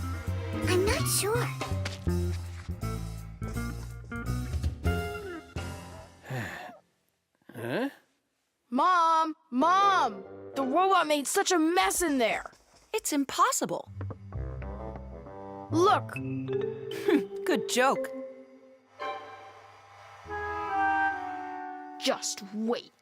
I'm not sure. Huh? Mom! The robot made such a mess in there. It's impossible. Look, Good joke. just wait.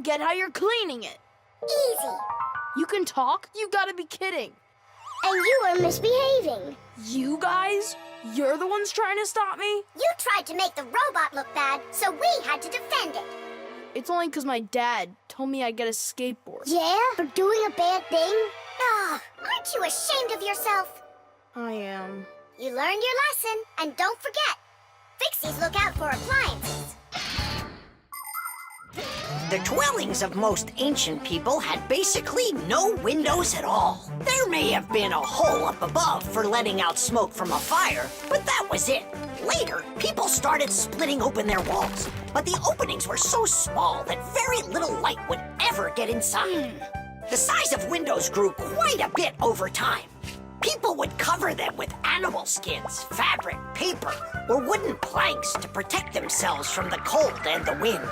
forget how you're cleaning it. Easy. You can talk? You gotta be kidding. And you are misbehaving. You guys? You're the ones trying to stop me? You tried to make the robot look bad, so we had to defend it. It's only because my dad told me I'd get a skateboard. Yeah? For doing a bad thing? Ah, aren't you ashamed of yourself? I am. You learned your lesson, and don't forget, Fixies look out for appliances. The dwellings of most ancient people had basically no windows at all. There may have been a hole up above for letting out smoke from a fire, but that was it. Later, people started splitting open their walls, but the openings were so small that very little light would ever get inside. The size of windows grew quite a bit over time. People would cover them with animal skins, fabric, paper, or wooden planks to protect themselves from the cold and the wind.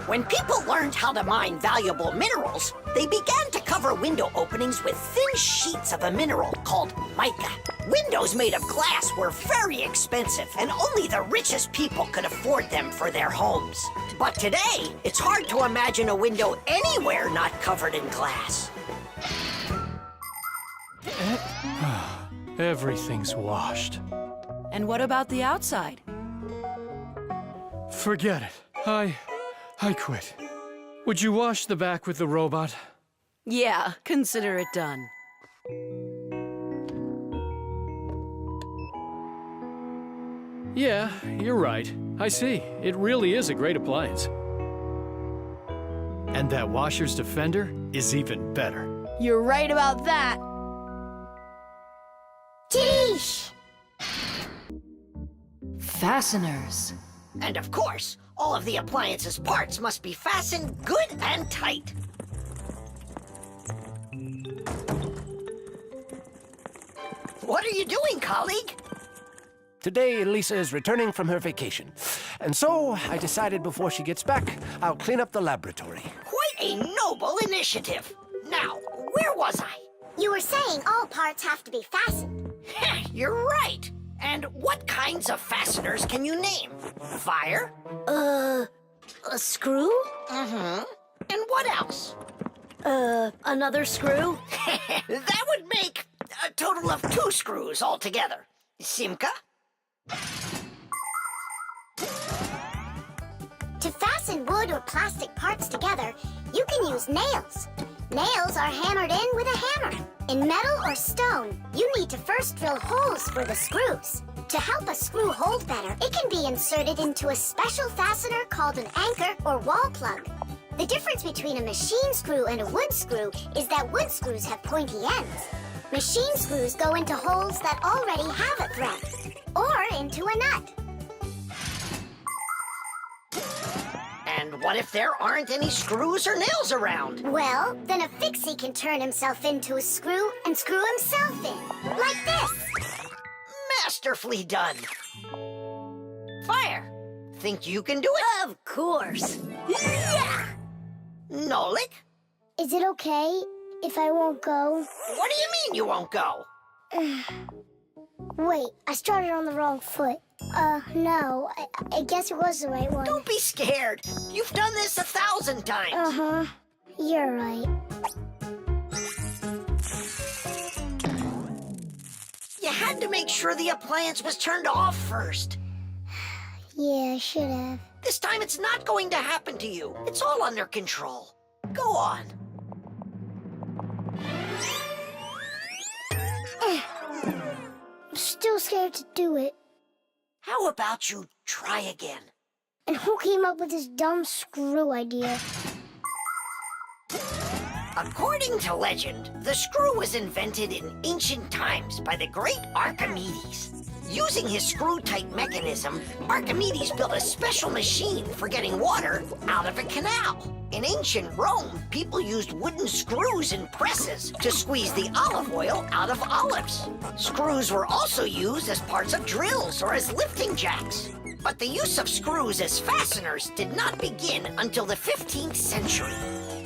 When people learned how to mine valuable minerals, they began to cover window openings with thin sheets of a mineral called mica. Windows made of glass were very expensive, and only the richest people could afford them for their homes. But today, it's hard to imagine a window anywhere not covered in glass. Everything's washed. And what about the outside? Forget it. I quit. Would you wash the back with the robot? Yeah, consider it done. Yeah, you're right. I see. It really is a great appliance. And that washer's defender is even better. You're right about that. Sheesh! Fasteners. And of course, all of the appliance's parts must be fastened good and tight. What are you doing, colleague? Today, Lisa is returning from her vacation. And so, I decided before she gets back, I'll clean up the laboratory. Quite a noble initiative. Now, where was I? You were saying all parts have to be fastened. You're right. And what kinds of fasteners can you name? Fire? A screw? Mm-hmm. And what else? Another screw? That would make a total of 2 screws altogether. Simka? To fasten wood or plastic parts together, you can use nails. Nails are hammered in with a hammer. In metal or stone, you need to first drill holes for the screws. To help a screw hold better, it can be inserted into a special fastener called an anchor or wall plug. The difference between a machine screw and a wood screw is that wood screws have pointy ends. Machine screws go into holes that already have a thread, or into a nut. And what if there aren't any screws or nails around? Well, then a Fixie can turn himself into a screw and screw himself in, like this. Masterfully done. Fire, think you can do it? Of course. Yeah! Nolik, Is it okay if I won't go? what do you mean you won't go? Wait, I started on the wrong foot. No, I guess it was the right one. Don't be scared. You've done this 1,000 times. Uh-huh. You're right. You had to make sure the appliance was turned off first. Yeah, I should have. This time it's not going to happen to you. It's all under control. Go on. I'm still scared to do it. How about you try again? And who came up with this dumb screw idea? According to legend, the screw was invented in ancient times by the great Archimedes. Using his screw-tight mechanism, Archimedes built a special machine for getting water out of a canal. In ancient Rome, people used wooden screws in presses to squeeze the olive oil out of olives. Screws were also used as parts of drills or as lifting jacks. But the use of screws as fasteners did not begin until the 15th century.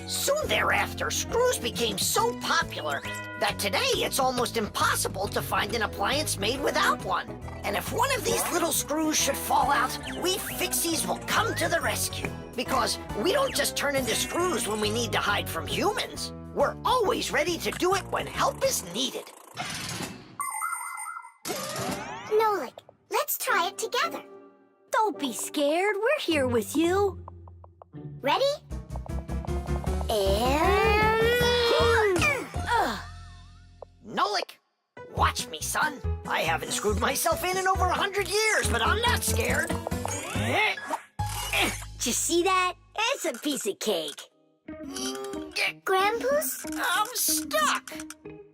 Soon thereafter, screws became so popular that today it's almost impossible to find an appliance made without one. And if one of these little screws should fall out, we Fixies will come to the rescue. Because we don't just turn into screws when we need to hide from humans. We're always ready to do it when help is needed. Nolik, let's try it together. Don't be scared. We're here with you. Ready? And... Nolik, watch me, son. I haven't screwed myself in over 100 years, but I'm not scared. Did you see that? It's a piece of cake. Grandpa's? I'm stuck.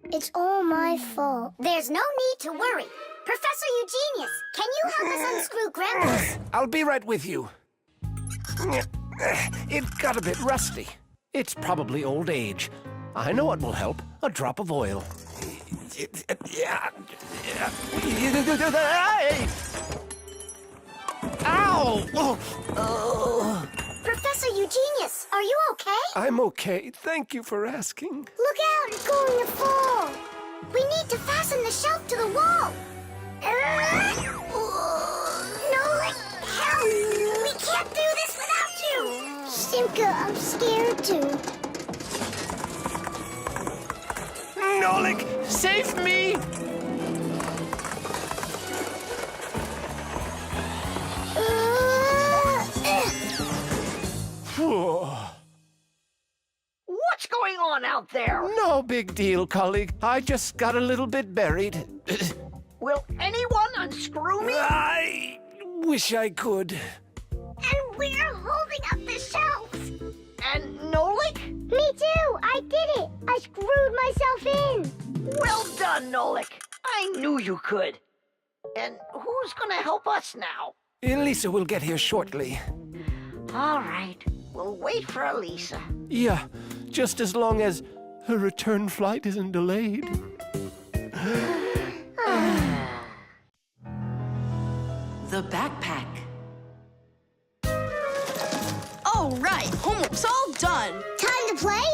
It's all my fault. There's no need to worry. Professor Eugenius, can you help us unscrew Grandpa's? I'll be right with you. It got a bit rusty. It's probably old age. I know what will help. A drop of oil. Ow! Oh. Professor Eugenius, are you okay? I'm okay. Thank you for asking. Look out, it's going to fall. We need to fasten the shelf to the wall. Nolik, help! We can't do this without you. Simka, I'm scared too. Nolik, save me! What's going on out there? No big deal, colleague. I just got a little bit buried. Will anyone unscrew me? I wish I could. And we're holding up the shelf. And Nolik? Me too, I did it. I screwed myself in. Well done, Nolik. I knew you could. And who's gonna help us now? Elisa will get here shortly. All right, we'll wait for Elisa. Yeah, just as long as her return flight isn't delayed. The backpack. All right, homework's all done. Time to play?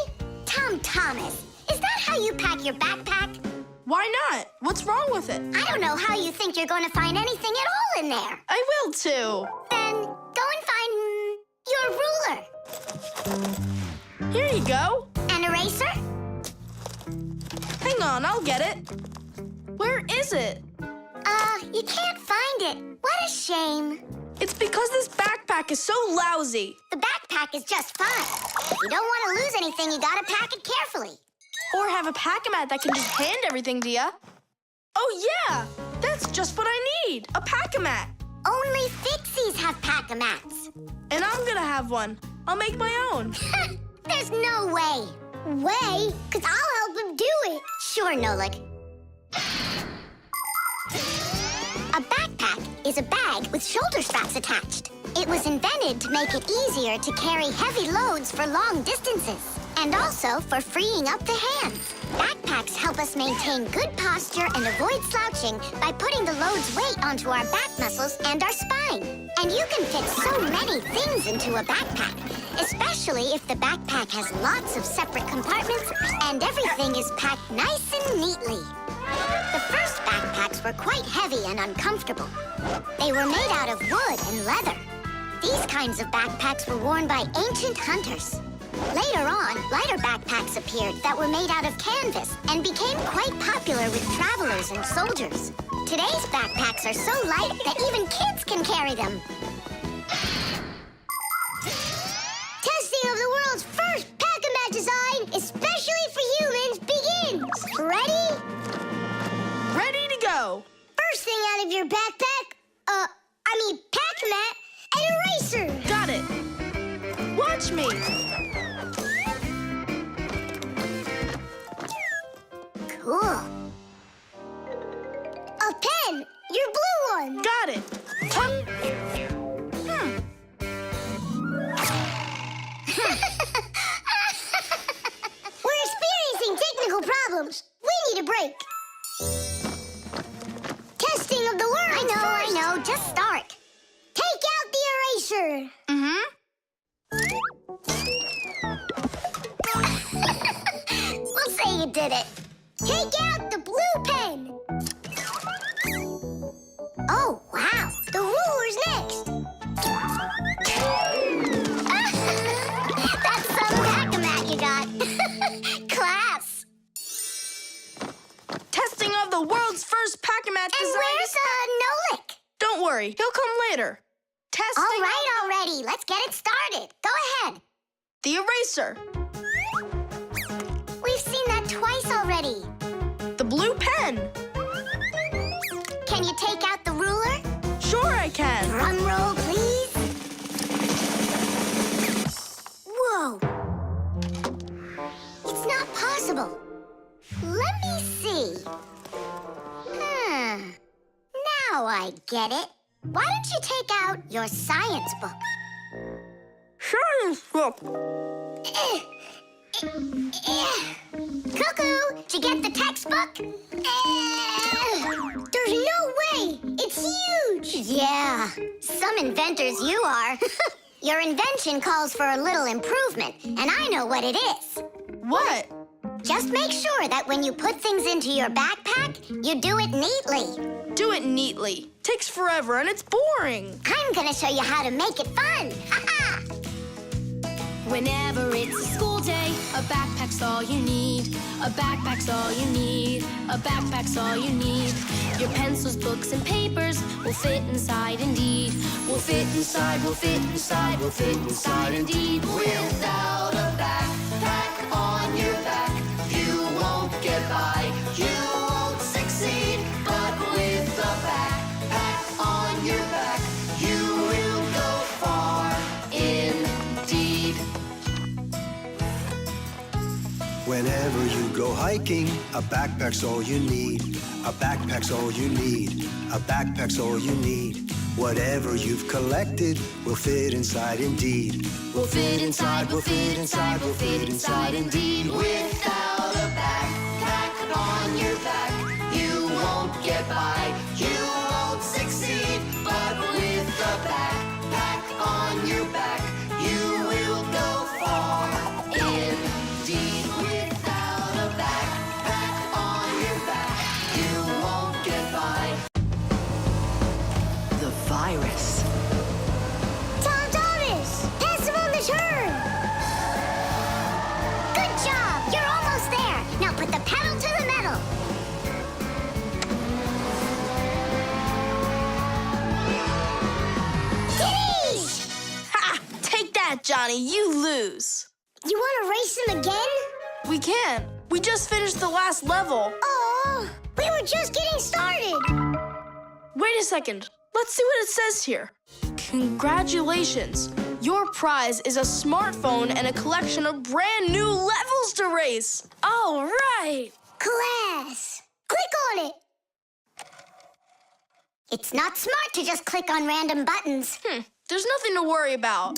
Tom Thomas, is that how you pack your backpack? Why not? What's wrong with it? I don't know how you think you're going to find anything at all in there. I will too. Then go and find your ruler. Here you go. An eraser? Hang on, I'll get it. Where is it? You can't find it. What a shame. It's because this backpack is so lousy. The backpack is just fine. If you don't want to lose anything, you gotta pack it carefully. Or have a pack-a-mat that can just hand everything to ya. Oh yeah, that's just what I need, a pack-a-mat. Only Fixies have pack-a-mats. And I'm gonna have one. I'll make my own. There's no way. Way? Because I'll help him do it. Sure, Nolik. A backpack is a bag with shoulder straps attached. It was invented to make it easier to carry heavy loads for long distances, and also for freeing up the hands. Backpacks help us maintain good posture and avoid slouching by putting the load's weight onto our back muscles and our spine. And you can fit so many things into a backpack, especially if the backpack has lots of separate compartments and everything is packed nice and neatly. The first backpacks were quite heavy and uncomfortable. They were made out of wood and leather. These kinds of backpacks were worn by ancient hunters. Later on, lighter backpacks appeared that were made out of canvas and became quite popular with travelers and soldiers. Today's backpacks are so light that even kids can carry them. Testing of the world's first pack-a-mat design, especially for humans, begins. Ready? Ready to go. First thing out of your backpack, pack-a-mat, an eraser. Got it. Watch me. Cool. A pen, your blue one. Got it. We're experiencing technical problems. We need a break. Testing of the world. I know. Just start. Take out the eraser. We'll say you did it. Take out the blue pen. Oh, wow. The ruler's next. Ah! worry. He'll come later. Testing. All right already. Let's get it started. Go ahead. The eraser. We've seen that twice already. The blue pen. Can you take out the ruler? Sure I can. Drum roll, please. Whoa. It's not possible. Let me see. Now I get it. Why don't you take out your science book? Science book. Cuckoo, did you get the textbook? There's no way! It's huge! Yeah, some inventors you are. Your invention calls for a little improvement, and I know what it is. What? Just make sure that when you put things into your backpack, you do it neatly. Do it neatly. Takes forever and it's boring. I'm gonna show you how to make it fun. Ha-ha! Whenever it's a school day, a backpack's all you need. A backpack's all you need. A backpack's all you need. Your pencils, books, and papers will fit inside indeed. Will fit inside, will fit inside, will fit inside indeed. Without a backpack on your back, you won't get by, you won't succeed. But with a backpack on your back, you will go far indeed. Whenever you go hiking, a backpack's all you need. A backpack's all you need. A backpack's all you need. Whatever you've collected will fit inside indeed. Will fit inside, will fit inside, will fit inside indeed. Without a backpack on your back, you won't get by, you won't succeed. But with a backpack on your back, you will go far indeed. Without a backpack on your back, you won't get by. The virus. Tom Thomas! Pass him on the turn! Good job! You're almost there. Now put the pedal to the metal. Diddy! Ha! Take that, Johnny. You lose. You want to race him again? We can. We just finished the last level. Oh, we were just getting started. Wait a second. Let's see what it says here. Congratulations. Your prize is a smartphone and a collection of brand new levels to race. All right. Class. Click on it. It's not smart to just click on random buttons. There's nothing to worry about.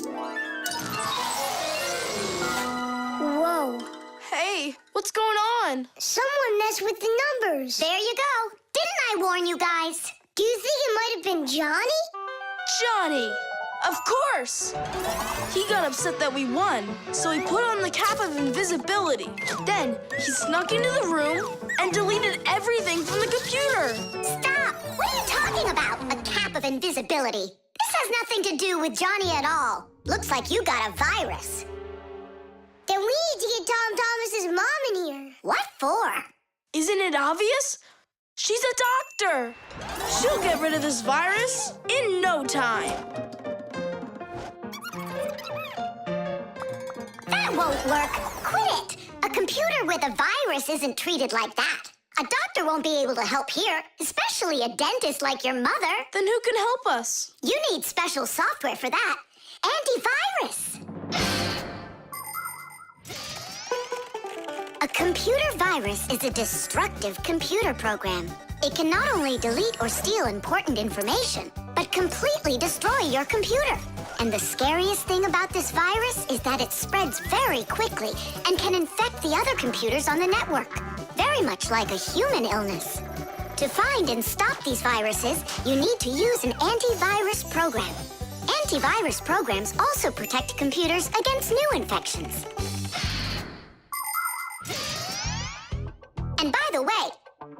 Whoa. Hey, what's going on? Someone messed with the numbers. There you go. Didn't I warn you guys? Do you think it might have been Johnny? Johnny! Of course! He got upset that we won, so he put on the cap of invisibility. Then he snuck into the room and deleted everything from the computer. Stop! What are you talking about? A cap of invisibility. This has nothing to do with Johnny at all. Looks like you got a virus. Then we need to get Tom Thomas's mom in here. What for? Isn't it obvious? She's a doctor. She'll get rid of this virus in no time. That won't work. Quit it. A computer with a virus isn't treated like that. A doctor won't be able to help here, especially a dentist like your mother. Then who can help us? You need special software for that. Antivirus. A computer virus is a destructive computer program. It can not only delete or steal important information, but completely destroy your computer. And the scariest thing about this virus is that it spreads very quickly and can infect the other computers on the network, very much like a human illness. To find and stop these viruses, you need to use an antivirus program. Antivirus programs also protect computers against new infections. And by the way,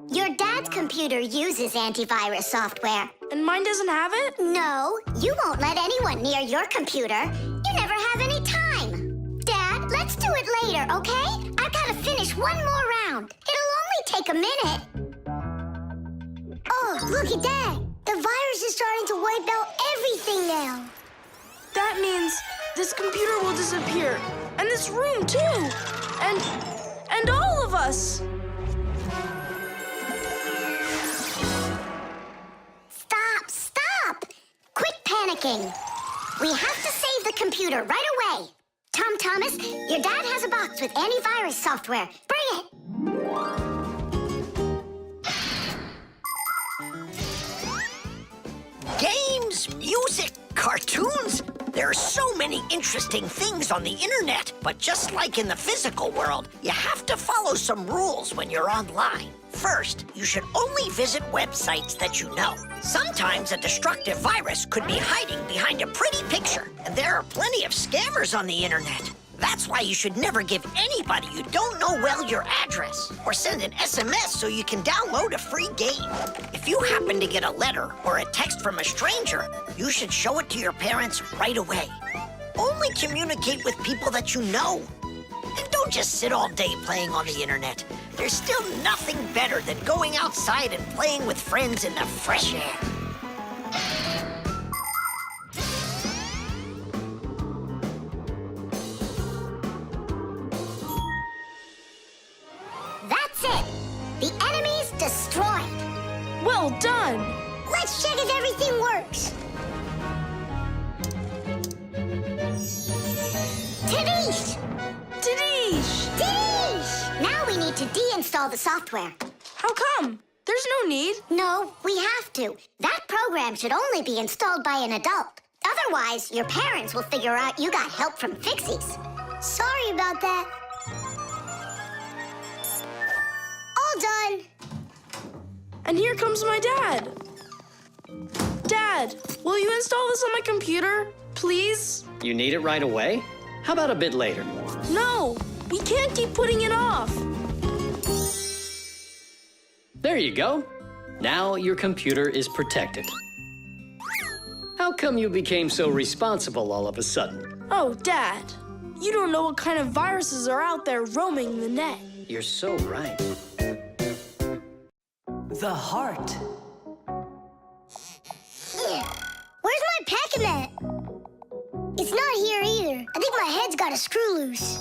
your dad's computer uses antivirus software. And mine doesn't have it? No, you won't let anyone near your computer. You never have any time. Dad, let's do it later, okay? I've got to finish one more round. It'll only take a minute. Oh, look at that. The virus is starting to wear now. That means this computer will disappear. And this room, too. And all of us. Stop! Quit panicking. We have to save the computer right away. Tom Thomas, your dad has a box with antivirus software. Bring it. Games, music, cartoons. There are so many interesting things on the internet, but just like in the physical world, you have to follow some rules when you're online. First, you should only visit websites that you know. Sometimes a destructive virus could be hiding behind a pretty picture, and there are plenty of scammers on the internet. That's why you should never give anybody you don't know well your address, or send an SMS so you can download a free game. If you happen to get a letter or a text from a stranger, you should show it to your parents right away. Only communicate with people that you know. And don't just sit all day playing on the internet. There's still nothing better than going outside and playing with friends in the fresh air. That's it. The enemy's destroyed. Well done. Let's check if everything works. Tadish! Now we need to deinstall the software. How come? There's no need. No, we have to. That program should only be installed by an adult. Otherwise, your parents will figure out you got help from Fixies. Sorry about that. All done. And here comes my dad. Dad, will you install this on my computer, please? You need it right away? How about a bit later? No, we can't keep putting it off. There you go. Now your computer is protected. How come you became so responsible all of a sudden? Oh, Dad, you don't know what kind of viruses are out there roaming the net. You're so right. The heart. Where's my packing mat? It's not here either. I think my head's got a screw loose.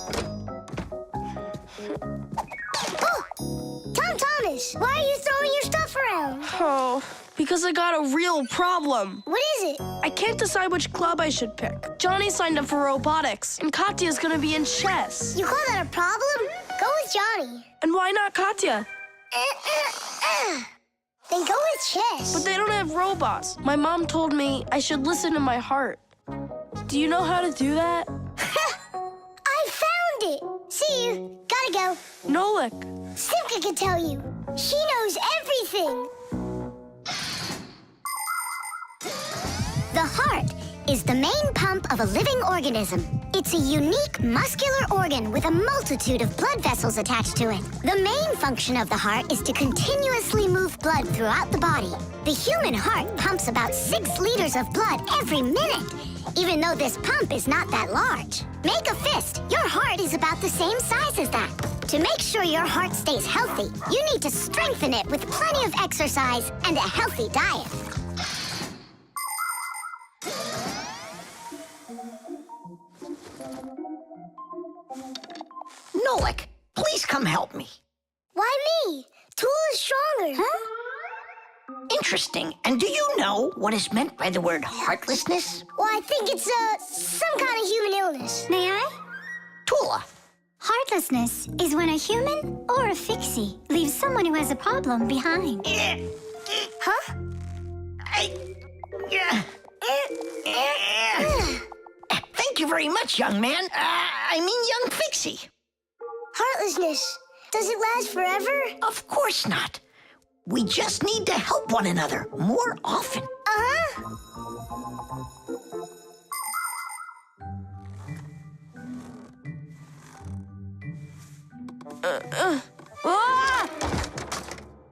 Oh! Tom Thomas, why are you throwing your stuff around? Oh, because I got a real problem. What is it? I can't decide which club I should pick. Johnny signed up for robotics, and Katya's gonna be in chess. You call that a problem? Go with Johnny. And why not Katya? Then go with chess. But they don't have robots. My mom told me I should listen to my heart. Do you know how to do that? I found it. See you. Gotta go. Nolik. Simka can tell you. She knows everything. The heart is the main pump of a living organism. It's a unique muscular organ with a multitude of blood vessels attached to it. The main function of the heart is to continuously move blood throughout the body. The human heart pumps about 6 liters of blood every minute, even though this pump is not that large. Make a fist. Your heart is about the same size as that. To make sure your heart stays healthy, you need to strengthen it with plenty of exercise and a healthy diet. Nolik, please come help me. Why me? Tool is stronger. Huh? Interesting. And do you know what is meant by the word heartlessness? Well, I think it's some kind of human illness. May I? Tula. Heartlessness is when a human or a fixie leaves someone who has a problem behind. Huh? Thank you very much, young man. I mean, young Fixie. Heartlessness. Does it last forever? Of course not. We just need to help one another more often. Uh-huh.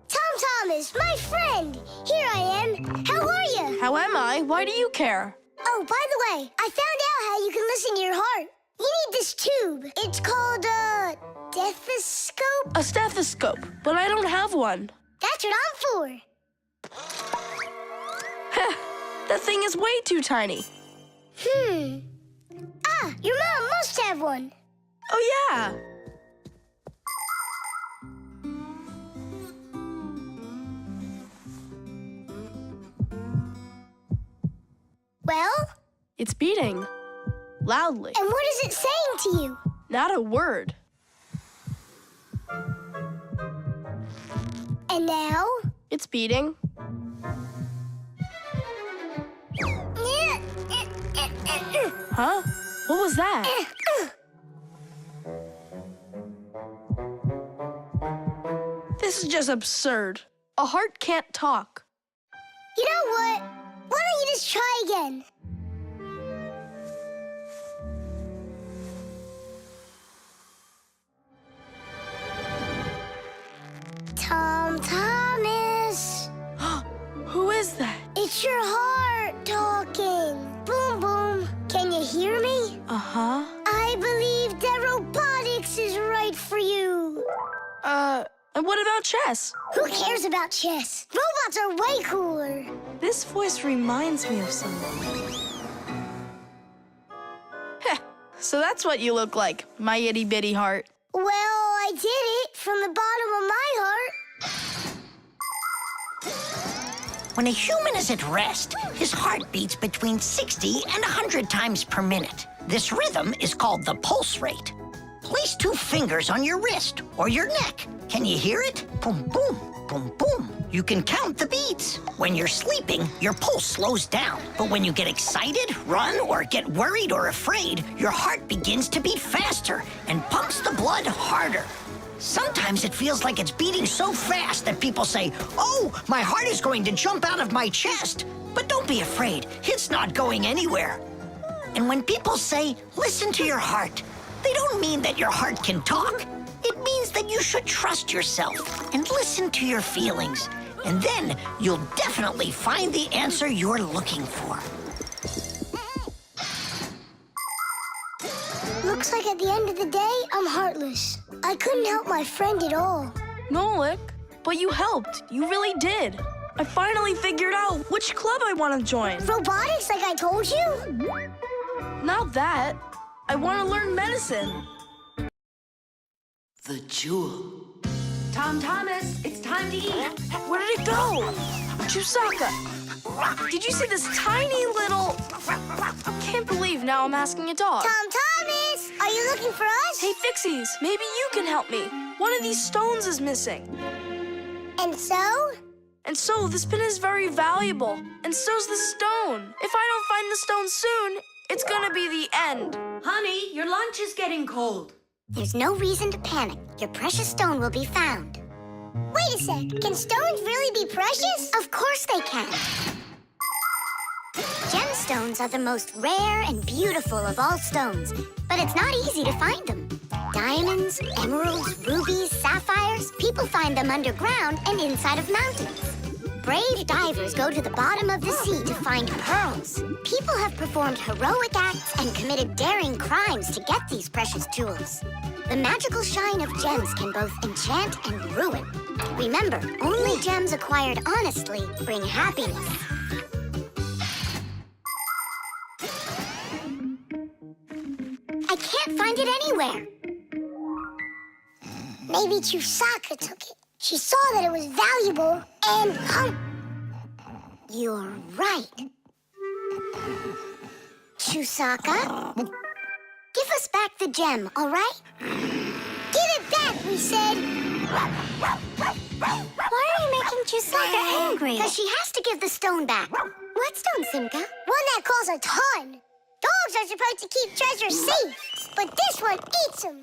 Tom Thomas, my friend. Here I am. How are you? How am I? Why do you care? Oh, by the way, I found out how you can listen to your heart. You need this tube. It's called a stethoscope. A stethoscope, but I don't have one. That's what I'm for. That thing is way too tiny. Ah, your mom must have one. Oh, yeah. Well? It's beating. Loudly. And what is it saying to you? Not a word. And now? It's beating. Huh? What was that? This is just absurd. A heart can't talk. You know what? Why don't you just try again? Tom Thomas. Who is that? It's your heart talking. Boom, boom. Can you hear me? Uh-huh. I believe that robotics is right for you. And what about chess? Who cares about chess? Robots are way cooler. This voice reminds me of someone. Heh, so that's what you look like, my itty-bitty heart. Well, I did it from the bottom of my heart. When a human is at rest, his heart beats between 60 and 100 times per minute. This rhythm is called the pulse rate. Place 2 fingers on your wrist or your neck. Can you hear it? Boom, boom, boom, boom. You can count the beats. When you're sleeping, your pulse slows down. But when you get excited, run, or get worried or afraid, your heart begins to beat faster and pumps the blood harder. Sometimes it feels like it's beating so fast that people say, "Oh, my heart is going to jump out of my chest." But don't be afraid, it's not going anywhere. And when people say, "Listen to your heart," they don't mean that your heart can talk. It means that you should trust yourself and listen to your feelings. And then you'll definitely find the answer you're looking for. Looks like at the end of the day, I'm heartless. I couldn't help my friend at all. Nolik, but you helped. You really did. I finally figured out which club I want to join. Robotics, like I told you? Not that. I want to learn medicine. The jewel. Tom Thomas, it's time to eat. Where did it go? Chusaka, did you see this tiny little... Can't believe now I'm asking a dog. Tom Thomas, are you looking for us? Hey, Fixies, maybe you can help me. One of these stones is missing. And so? And so, this pin is very valuable. And so's the stone. If I don't find the stone soon, it's gonna be the end. Honey, your lunch is getting cold. There's no reason to panic. Your precious stone will be found. Wait a sec, can stones really be precious? Of course they can. Gemstones are the most rare and beautiful of all stones, but it's not easy to find them. Diamonds, emeralds, rubies, sapphires, people find them underground and inside of mountains. Brave divers go to the bottom of the sea to find pearls. People have performed heroic acts and committed daring crimes to get these precious jewels. The magical shine of gems can both enchant and ruin. Remember, only gems acquired honestly bring happiness. I can't find it anywhere. Maybe Chusaka took it. She saw that it was valuable and... You're right. Chusaka? Give us back the gem, all right? Give it back, we said. Why are you making Chusaka angry? Because she has to give the stone back. What stone, Simka? One that costs a ton. Dogs are supposed to keep treasure safe, but this one eats them.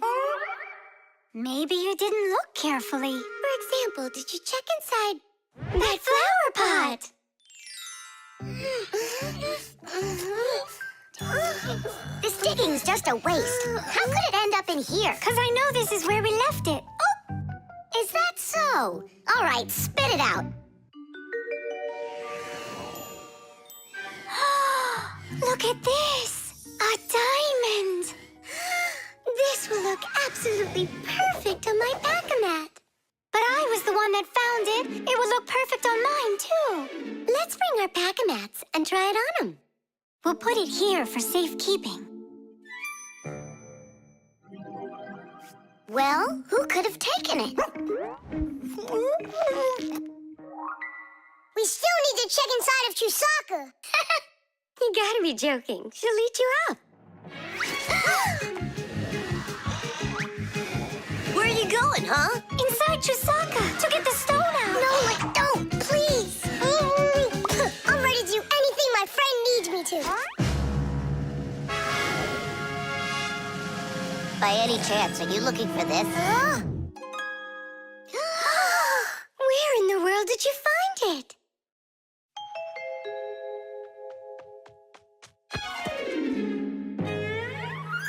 Maybe you didn't look carefully. For example, did you check inside that flower pot? This digging's just a waste. How could it end up in here? Because I know this is where we left it. Oh, is that so? All right, spit it out. Look at this! A diamond! This will look absolutely perfect on my back-a-mat. But I was the one that found it. It would look perfect on mine, too. Let's bring our pack-a-mats and try it on them. We'll put it here for safekeeping. Well, who could have taken it? We still need to check inside of Chusaka. You gotta be joking. She'll eat you up. Where are you going, huh? Inside Chusaka to get the stone out. No, don't, please. I'm ready to do anything my friend needs me to. By any chance, are you looking for this? Where in the world did you find it?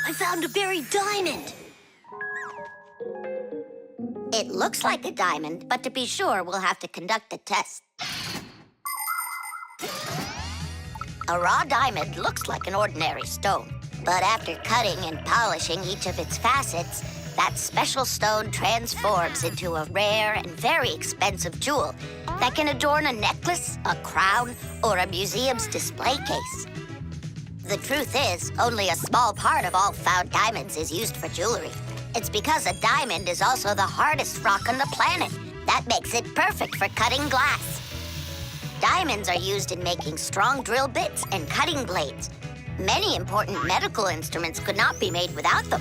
I found a buried diamond. It looks like a diamond, but to be sure, we'll have to conduct a test. A raw diamond looks like an ordinary stone, but after cutting and polishing each of its facets, that special stone transforms into a rare and very expensive jewel that can adorn a necklace, a crown, or a museum's display case. The truth is, only a small part of all found diamonds is used for jewelry. It's because a diamond is also the hardest rock on the planet. That makes it perfect for cutting glass. Diamonds are used in making strong drill bits and cutting blades. Many important medical instruments could not be made without them.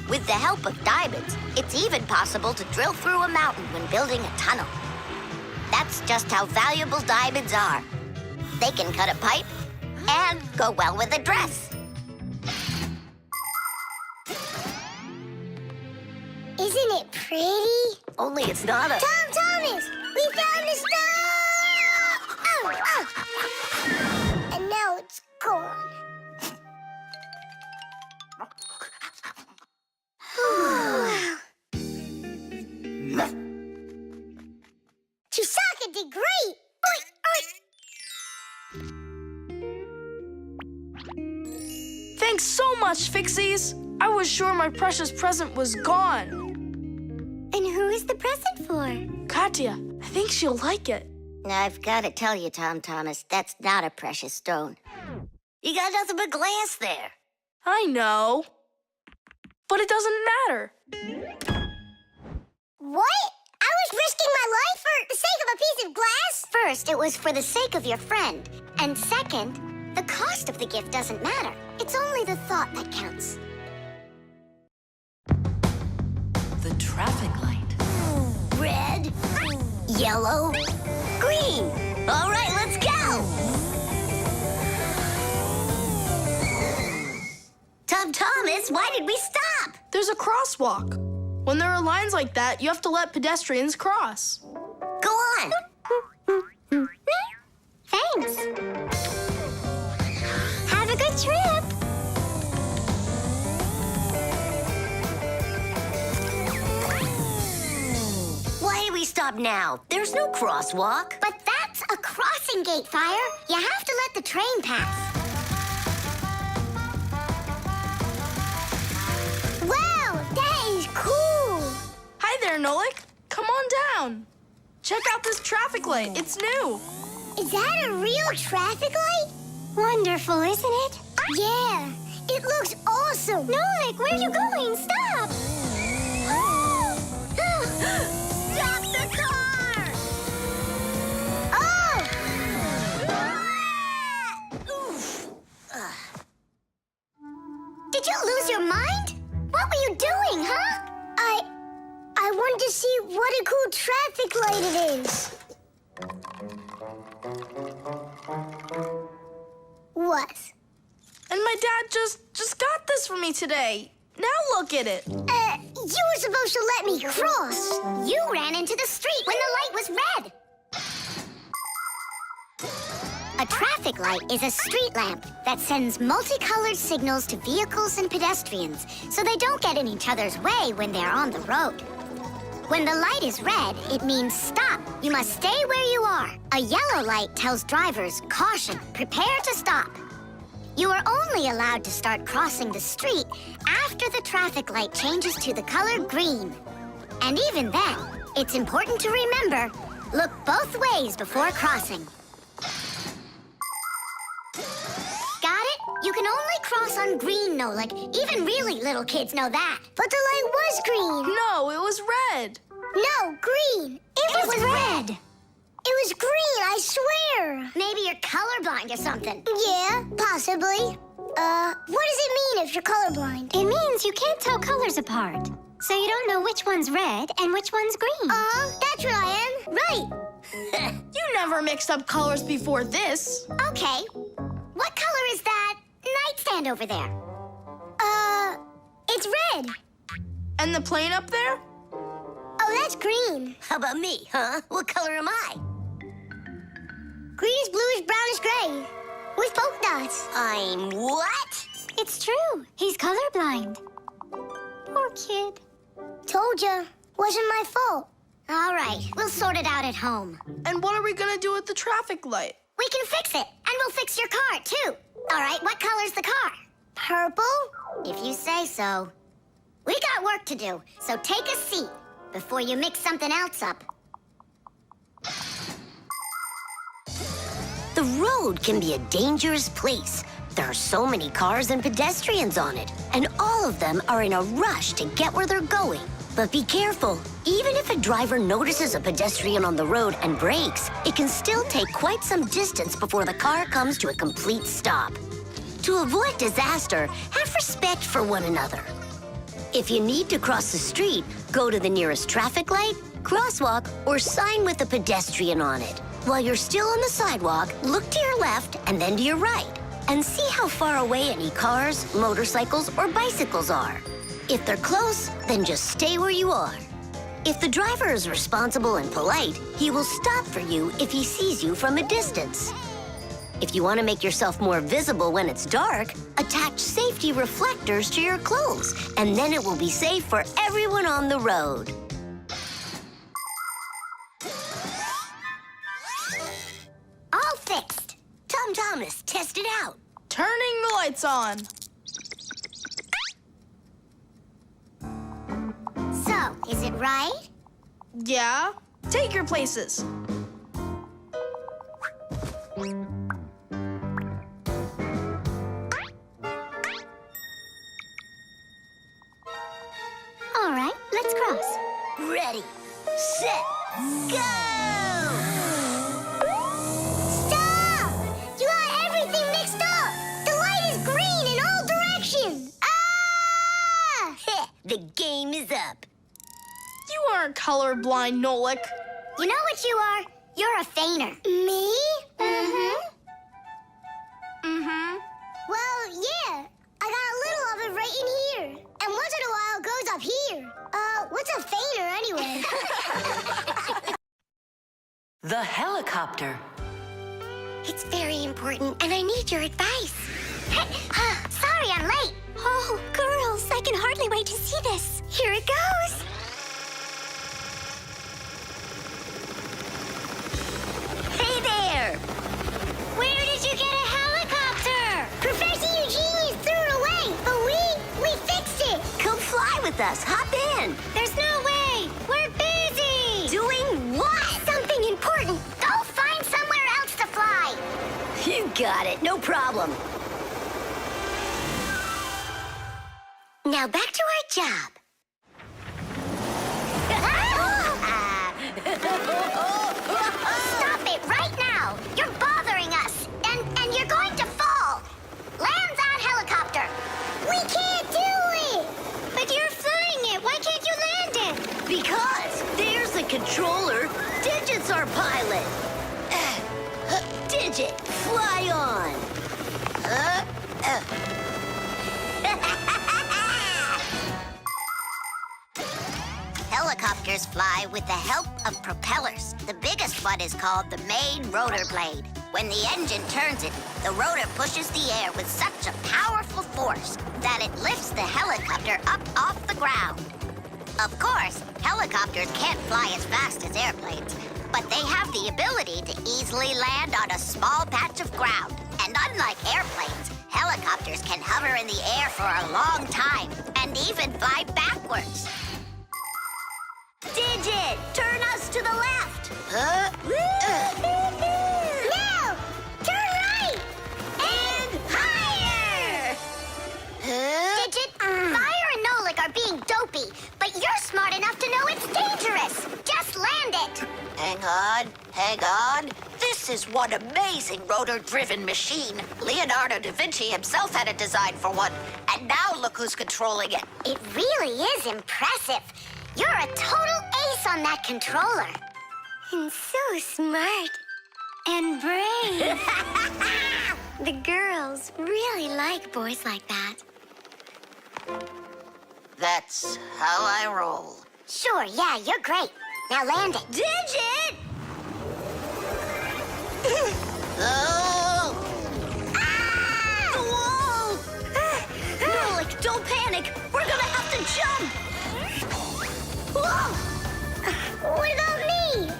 With the help of diamonds, it's even possible to drill through a mountain when building a tunnel. That's just how valuable diamonds are. They can cut a pipe and go well with a dress. Isn't it pretty? Only it's not a... Tom Thomas, we found the stone! Oh. And now it's gone. Chusaka did great! Oink, oink. Thanks so much, Fixies. I was sure my precious present was gone. And who is the present for? Katya, I think she'll like it. I've got to tell you, Tom Thomas, that's not a precious stone. You got nothing but glass there. I know. But it doesn't matter. What? I was risking my life for the sake of a piece of glass? First, it was for the sake of your friend. And second, the cost of the gift doesn't matter. It's only the thought that counts. The traffic light. Red, yellow, green. All right, let's go. Tom Thomas, why did we stop? There's a crosswalk. When there are lines like that, you have to let pedestrians cross. Go on. Thanks. Have a good trip. Why do we stop now? There's no crosswalk. But that's a crossing gate, Fire. You have to let the train pass. Wow, that is cool! Hi there, Nolik. Come on down. Check out this traffic light. It's new. Is that a real traffic light? Wonderful, isn't it? Yeah, it looks awesome. Nolik, where are you going? Stop! Stop the car! Oh! Did you lose your mind? What were you doing, huh? I wanted to see what a cool traffic light it is. What? And my dad just got this for me today. Now look at it. You were supposed to let me cross. You ran into the street when the light was red. A traffic light is a street lamp that sends multicolored signals to vehicles and pedestrians so they don't get in each other's way when they're on the road. When the light is red, it means stop. You must stay where you are. A yellow light tells drivers, caution, prepare to stop. You are only allowed to start crossing the street after the traffic light changes to the color green. And even then, It's important to remember, look both ways before crossing. Got it? You can only cross on green, Nolik. Even really little kids know that. But the light was green. No, it was red. No, green. It was red. It was green, I swear. Maybe you're colorblind or something. Yeah, possibly. What does it mean if you're colorblind? It means you can't tell colors apart. So you don't know which one's red and which one's green. That's what I am. Right. You never mixed up colors before this. Okay. What color is that nightstand over there? It's red. And the plane up there? Oh, that's green. How about me, huh? What color am I? Greenish, bluish, brownish, gray. With polka dots. I'm what? It's true. He's colorblind. Poor kid. Told ya. Wasn't my fault. All right, we'll sort it out at home. And what are we gonna do with the traffic light? We can fix it, and we'll fix your car, too. All right, what color's the car? Purple? If you say so. We got work to do, so take a seat before you mix something else up. The road can be a dangerous place. There are so many cars and pedestrians on it, and all of them are in a rush to get where they're going. But be careful. Even if a driver notices a pedestrian on the road and brakes, it can still take quite some distance before the car comes to a complete stop. To avoid disaster, have respect for one another. If you need to cross the street, go to the nearest traffic light, crosswalk, or sign with a pedestrian on it. While you're still on the sidewalk, look to your left and then to your right, and see how far away any cars, motorcycles, or bicycles are. If they're close, then just stay where you are. If the driver is responsible and polite, he will stop for you if he sees you from a distance. If you want to make yourself more visible when it's dark, attach safety reflectors to your clothes, and then it will be safe for everyone on the road. All fixed. Tom Thomas, test it out. Turning the lights on. So, is it right? Yeah? Take your places. All right, let's cross. Ready, set, go! Stop! You got everything mixed up. The light is green in all directions. Ah! The game is up. You aren't colorblind, Nolik. You know what you are? You're a feigner. Me? Well, Yeah, I got a little of it right in here. And once in a while it goes up here. What's a feigner anyway? The helicopter. it's very important, and I need your advice. Sorry I'm late. Oh, girls, I can hardly wait to see this. Here it goes. Hey there! Where did you get a helicopter? Professor Eugenius threw it away, but we fixed it. Come fly with us. Hop in. There's no way. We're busy. Doing what? Something important. Go find somewhere else to fly. You got it. No problem. Now back to our job. Stop it right now. You're bothering us. And you're going to fall. Land that helicopter. We can't do it. But you're flying it. Why can't you land it? Because there's the controller. Digit's our pilot. Digit, fly on. Helicopters fly with the help of propellers. The biggest one is called the main rotor blade. When the engine turns it, the rotor pushes the air with such a powerful force that it lifts the helicopter up off the ground. Of course, helicopters can't fly as fast as airplanes, but they have the ability to easily land on a small patch of ground. And unlike airplanes, helicopters can hover in the air for a long time and even fly backwards. Digit, turn Hang on. This is one amazing rotor-driven machine. Leonardo da Vinci himself had a design for one. And now look who's controlling it. It really is impressive. You're a total ace on that controller. And so smart. And brave. The girls really like boys like that. That's how I roll. Sure, yeah, you're great. Now land it. Digit! Oh! Ah! The wall! Nolik, don't panic. We're gonna have to jump. Whoa! What about me?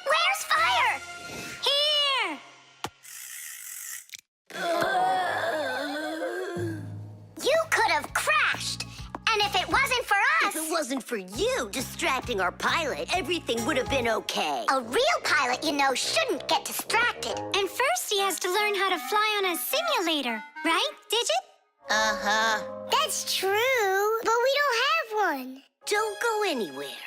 Where's Fire? Here! You could have crashed. And if it wasn't for us... If it wasn't for you distracting our pilot, everything would have been okay. A real pilot, you know, shouldn't get distracted. And first he has to learn how to fly on a simulator. Right, Digit? Uh-huh. That's true, but we don't have one. Don't go anywhere.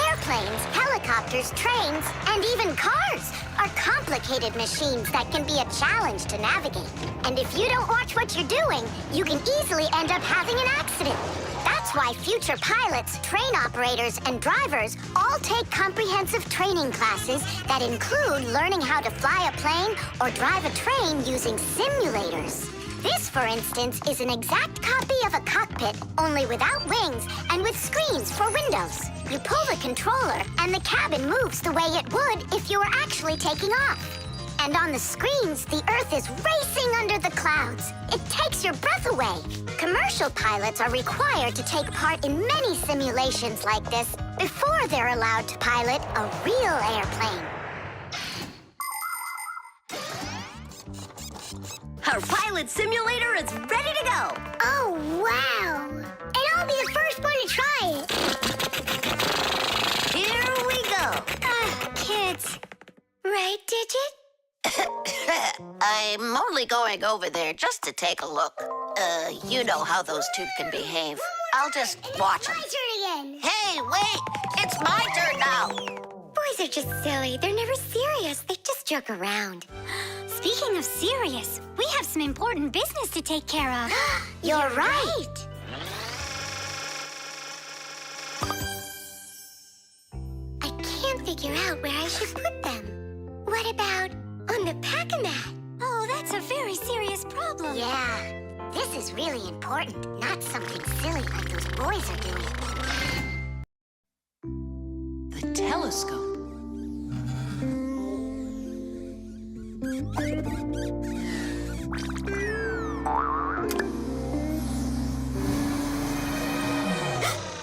Airplanes, helicopters, trains, and even cars are complicated machines that can be a challenge to navigate. And if you don't watch what you're doing, you can easily end up having an accident. That's why future pilots, train operators, and drivers all take comprehensive training classes that include learning how to fly a plane or drive a train using simulators. This, for instance, is an exact copy of a cockpit, only without wings and with screens for windows. You pull the controller, and the cabin moves the way it would if you were actually taking off. And on the screens, the Earth is racing under the clouds. It takes your breath away. Commercial pilots are required to take part in many simulations like this before they're allowed to pilot a real airplane. Our pilot simulator is ready to go. Oh, wow. And I'll be the first one to try it. Here we go. Kids. Right, Digit? I'm only going over there just to take a look. You know how those two can behave. I'll just watch them. My turn again. Hey, wait! It's my turn now! Boys are just silly. They're never serious. They just joke around. Speaking of serious, we have some important business to take care of. You're right. I can't figure out where I should put them. What about on the pack-a-mat? Oh, that's a very serious problem. Yeah, this is really important, not something silly like those boys are doing. The telescope.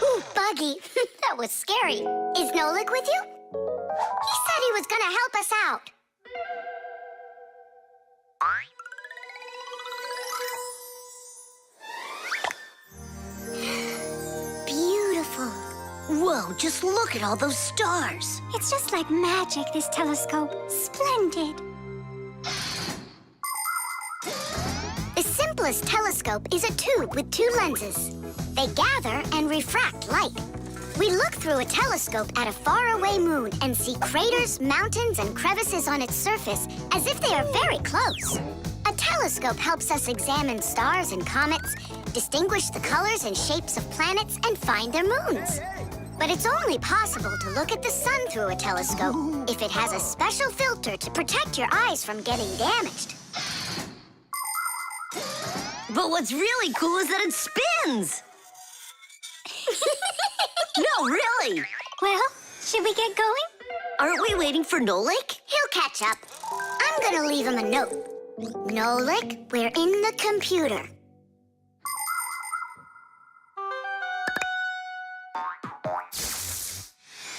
Ooh, Buggy. That was scary. Is Nolik with you? He said he was gonna help us out. Beautiful. Whoa, just look at all those stars. It's just like magic, this telescope. Splendid. The simplest telescope is a tube with two lenses. They gather and refract light. We look through a telescope at a faraway moon and see craters, mountains, and crevices on its surface as if they are very close. A telescope helps us examine stars and comets, distinguish the colors and shapes of planets, and find their moons. But it's only possible to look at the sun through a telescope if it has a special filter to protect your eyes from getting damaged. But what's really cool is that it spins! No, really! Well, should we get going? Aren't we waiting for Nolik? He'll catch up. I'm gonna leave him a note. Nolik, we're in the computer.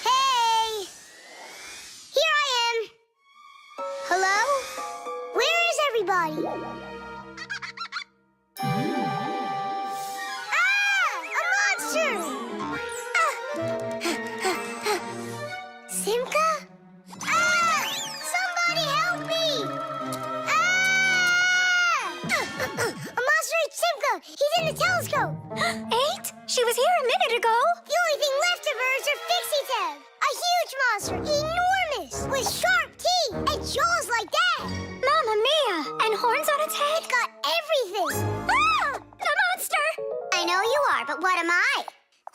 Hey! Here I am. Hello? Where is everybody? Ah! A monster! A monster ate Simka! He's in the telescope! Ate? She was here a minute ago. The only thing left of her is her Fixie tab! A huge monster! Enormous! With sharp teeth and jaws like that! Mamma mia! And horns on its head? It's got everything! Ah! The monster! I know you are, but what am I?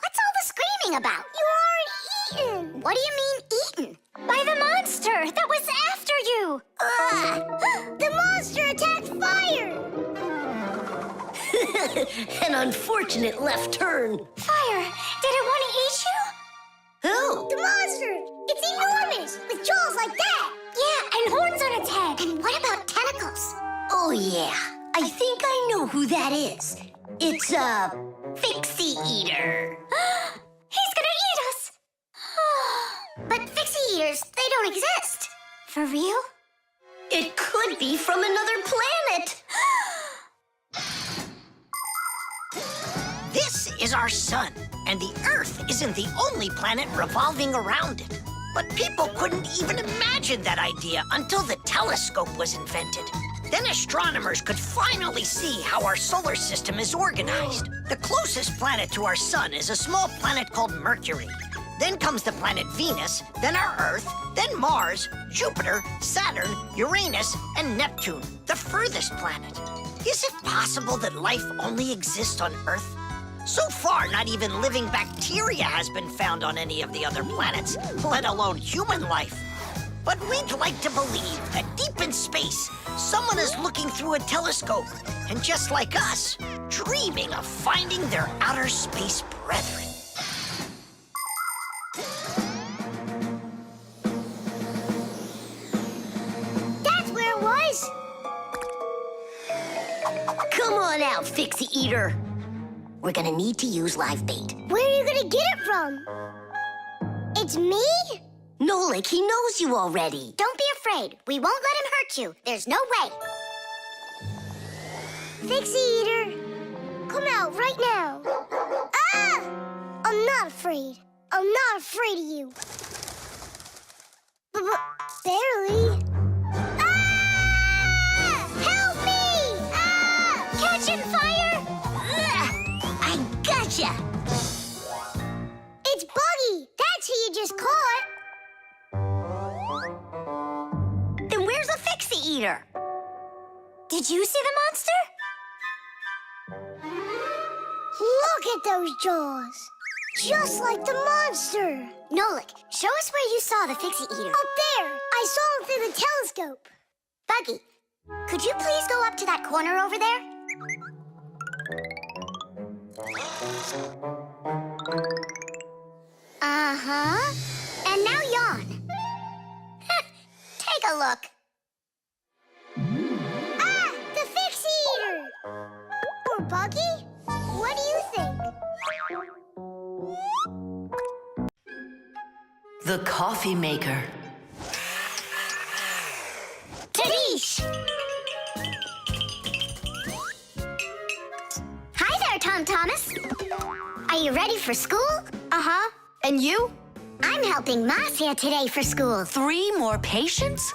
What's all the screaming about? You aren't eaten! What do you mean, eaten? By the monster that was after you! The monster attacked Fire! An unfortunate left turn. Fire, did it want to eat you? Who? The monster! It's enormous! With jaws like that! Yeah, and horns on its head. And what about tentacles? Oh, yeah. I think I know who that is. It's a Fixie eater. He's gonna eat us! But Fixie eaters, they don't exist. For real? It could be from another planet. This is our sun, and the Earth isn't the only planet revolving around it. But people couldn't even imagine that idea until the telescope was invented. Then astronomers could finally see how our solar system is organized. The closest planet to our sun is a small planet called Mercury. Then comes the planet Venus, then our Earth, then Mars, Jupiter, Saturn, Uranus, and Neptune, the furthest planet. Is it possible that life only exists on Earth? So far, not even living bacteria has been found on any of the other planets, let alone human life. But we'd like to believe that deep in space, someone is looking through a telescope, and just like us, dreaming of finding their outer space brethren. That's where it was! Come on out, Fixie Eater. We're gonna need to use live bait. Where are you gonna get it from? It's me? Nolik, he knows you already. Don't be afraid. We won't let him hurt you. There's no way. Fixie Eater, come out right now. Ah! I'm not afraid. I'm not afraid of you. Barely. Ah! Help me! Ah! Catch him, Fire! I gotcha! It's Buggy. That's who you just caught. Then where's the Fixie Eater? Did you see the monster? Look at those jaws. Just like the monster. Nolik, show us where you saw the Fixie Eater. Up there. I saw him through the telescope. Buggy, could you please go up to that corner over there? Uh-huh. And now yawn. Take a look. Ah! The Fixie Eater! Or Buggy? What do you think? The coffee maker. Tadish! Hi there, Tom Thomas. Are you ready for school? Uh-huh. And you? I'm helping Marcia today for school. 3 more patients?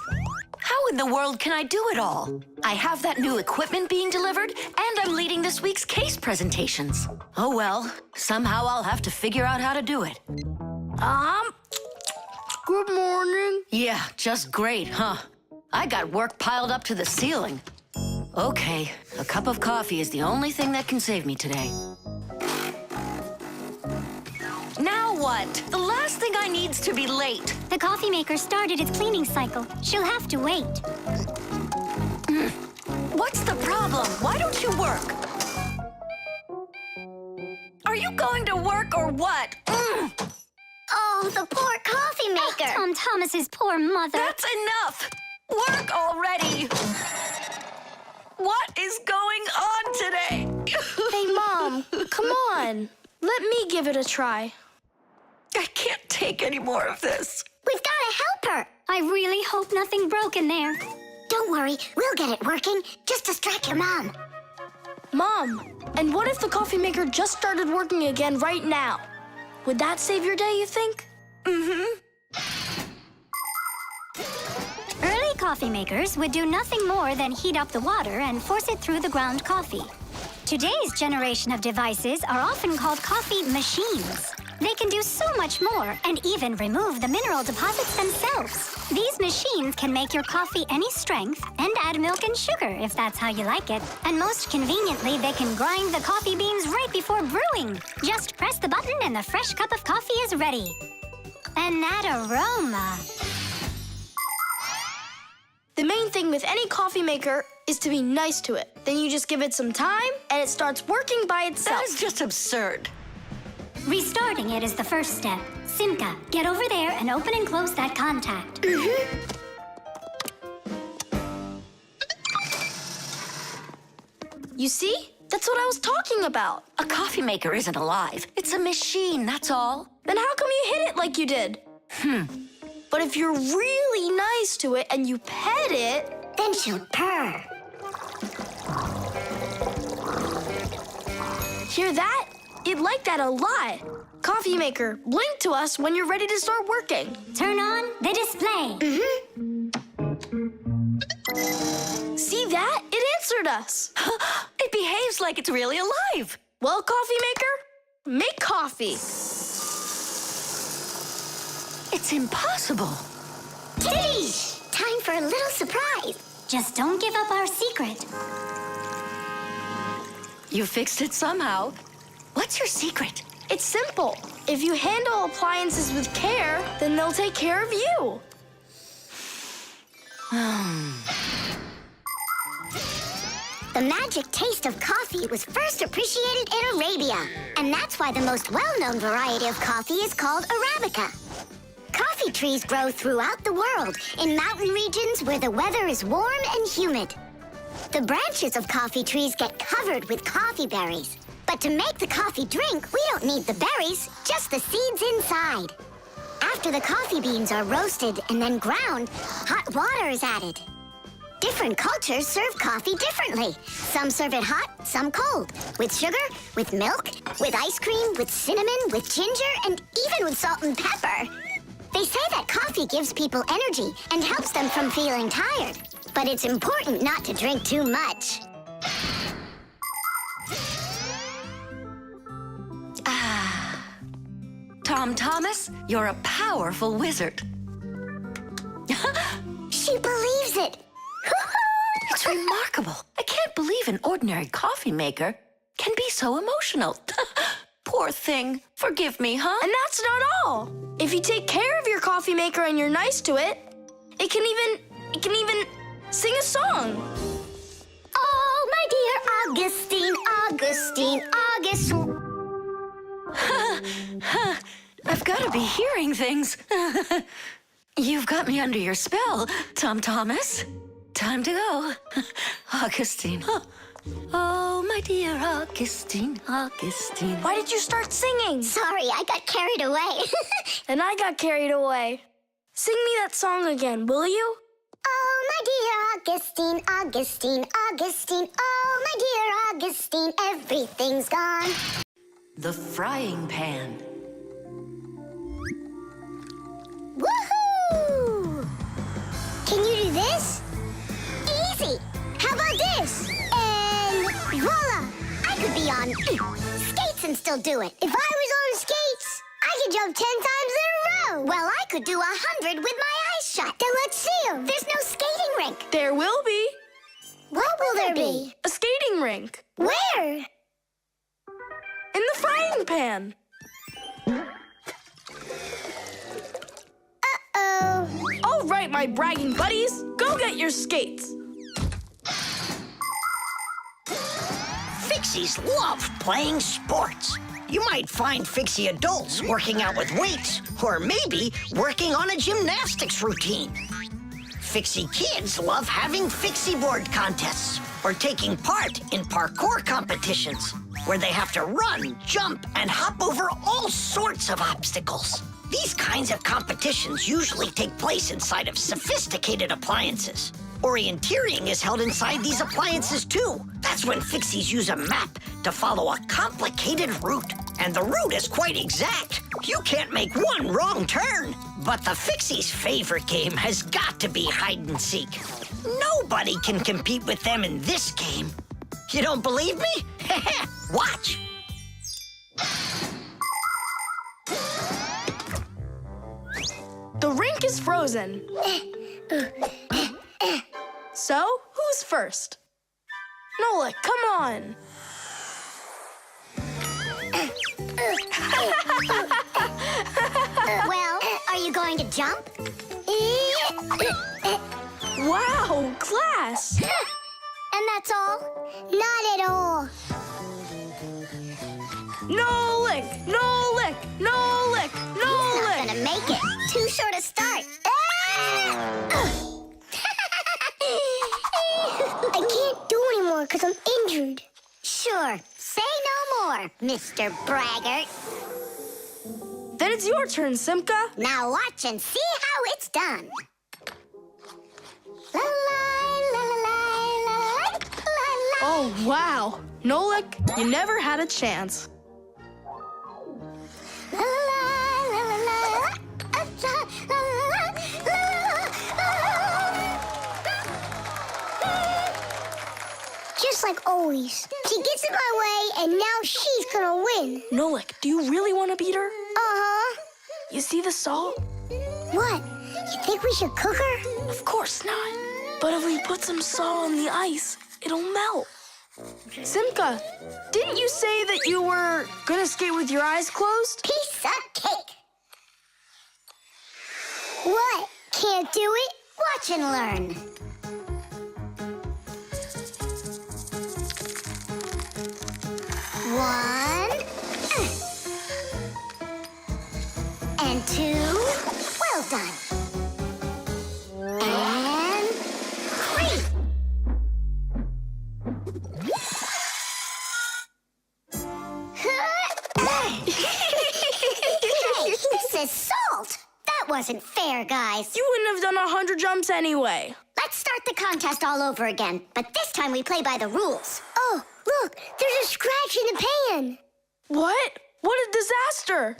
How in the world can I do it all? I have that new equipment being delivered, and I'm leading this week's case presentations. Oh well, somehow I'll have to figure out how to do it. Good morning. Yeah, just great, huh? I got work piled up to the ceiling. Okay, a cup of coffee is the only thing that can save me today. Now what? The last thing I need's to be late. The coffee maker started its cleaning cycle. She'll have to wait. What's the problem? Why don't you work? Are you going to work or what? Oh, the poor coffee maker. Tom Thomas's poor mother. That's enough! Work already! What is going on today? Hey, Mom, come on. Let me give it a try. I can't take any more of this. We've got to help her. I really hope nothing broke in there. Don't worry, we'll get it working. Just distract your mom. Mom, and what if the coffee maker just started working again right now? Would that save your day, you think? Early coffee makers would do nothing more than heat up the water and force it through the ground coffee. Today's generation of devices are often called coffee machines. They can do so much more and even remove the mineral deposits themselves. These machines can make your coffee any strength and add milk and sugar if that's how you like it. And most conveniently, they can grind the coffee beans right before brewing. Just press the button and the fresh cup of coffee is ready. And that aroma. The main thing with any coffee maker is to be nice to it. Then you just give it some time and it starts working by itself. That is just absurd. Restarting it is the first step. Simka, get over there and open and close that contact. You see? That's what I was talking about. A coffee maker isn't alive. It's a machine, that's all. Then how come you hit it like you did? But if you're really nice to it and you pet it, Then she'll purr. hear that? It liked that a lot. Coffee maker, blink to us when you're ready to start working. Turn on the display. See that? It answered us. It behaves like it's really alive. Well, coffee maker, make coffee. It's impossible. Kitty! Time for a little surprise. Just don't give up our secret. You fixed it somehow. What's your secret? It's simple. If you handle appliances with care, then they'll take care of you. The magic taste of coffee was first appreciated in Arabia, and that's why the most well-known variety of coffee is called Arabica. Coffee trees grow throughout the world, in mountain regions where the weather is warm and humid. The branches of coffee trees get covered with coffee berries. But to make the coffee drink, we don't need the berries, just the seeds inside. After the coffee beans are roasted and then ground, hot water is added. Different cultures serve coffee differently. Some serve it hot, some cold. With sugar, with milk, with ice cream, with cinnamon, with ginger, and even with salt and pepper. They say that coffee gives people energy and helps them from feeling tired. But it's important not to drink too much. Tom Thomas, you're a powerful wizard. She believes it. It's remarkable. I can't believe an ordinary coffee maker can be so emotional. Poor thing. Forgive me, huh? And that's not all. If you take care of your coffee maker and you're nice to it, it can even sing a song. Oh, my dear Augustine, Augustine, Augustine. I've got to be hearing things. You've got me under your spell, Tom Thomas. Time to go. Augustine. Oh, my dear Augustine, Augustine. Why did you start singing? Sorry, I got carried away. And I got carried away. Sing me that song again, will you? Oh, my dear Augustine, Augustine, Augustine. Oh, my dear Augustine, everything's gone. The frying pan. Woohoo! Can you do this? Easy! How about this? And voila! I could be on skates and still do it. If I was on skates, I could jump 10 times in a row. Well, I could do 100 with my eyes shut. Then let's see 'em. There's no skating rink. There will be. What will there be? A skating rink. Where? In the frying pan. Uh-oh. All right, my bragging buddies, go get your skates. Fixies love playing sports. You might find Fixie adults working out with weights, or maybe working on a gymnastics routine. Fixie kids love having Fixie board contests, or taking part in parkour competitions, where they have to run, jump, and hop over all sorts of obstacles. These kinds of competitions usually take place inside of sophisticated appliances. Orienteering is held inside these appliances too. That's when Fixies use a map to follow a complicated route. and the route is quite exact. You can't make one wrong turn. But the Fixies' favorite game has got to be hide and seek. Nobody can compete with them in this game. You don't believe me? Watch. The rink is frozen. So, who's first? Nolik, come on. Well, are you going to jump? Wow, class. And that's all? Not at all. Nolik, Nolik, Nolik, Not Nolik. gonna make it. Too short a start. I can't do anymore because I'm injured. Sure, say no more, Mr. Braggart. Then it's your turn, Simka. Now watch and see how it's done. La la la la la la la. Oh, wow. Nolik, you never had a chance. La la la la la. Just like always. She gets in my way, and now she's gonna win. Nolik, do you really want to beat her? Uh-huh. You see the salt? What? You think we should cook her? Of course not. But if we put some salt on the ice, it'll melt. Simka, didn't you say that you were gonna skate with your eyes closed? Piece of cake. What? Can't do it? Watch and learn. One. And two. Well done. And three. Hey, this is salt. That wasn't fair, guys. You wouldn't have done 100 jumps anyway. Let's start the contest all over again, but this time we play by the rules. Oh, look, there's a scratch in the pan. What? What a disaster!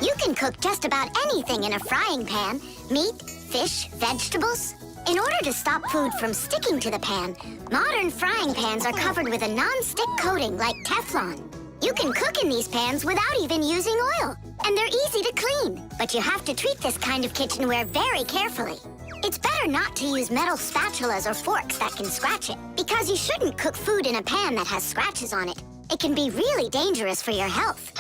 You can cook just about anything in a frying pan. Meat, fish, vegetables. In order to stop food from sticking to the pan, modern frying pans are covered with a non-stick coating like Teflon. You can cook in these pans without even using oil, and they're easy to clean. But you have to treat this kind of kitchenware very carefully. It's better not to use metal spatulas or forks that can scratch it, because you shouldn't cook food in a pan that has scratches on it. It can be really dangerous for your health.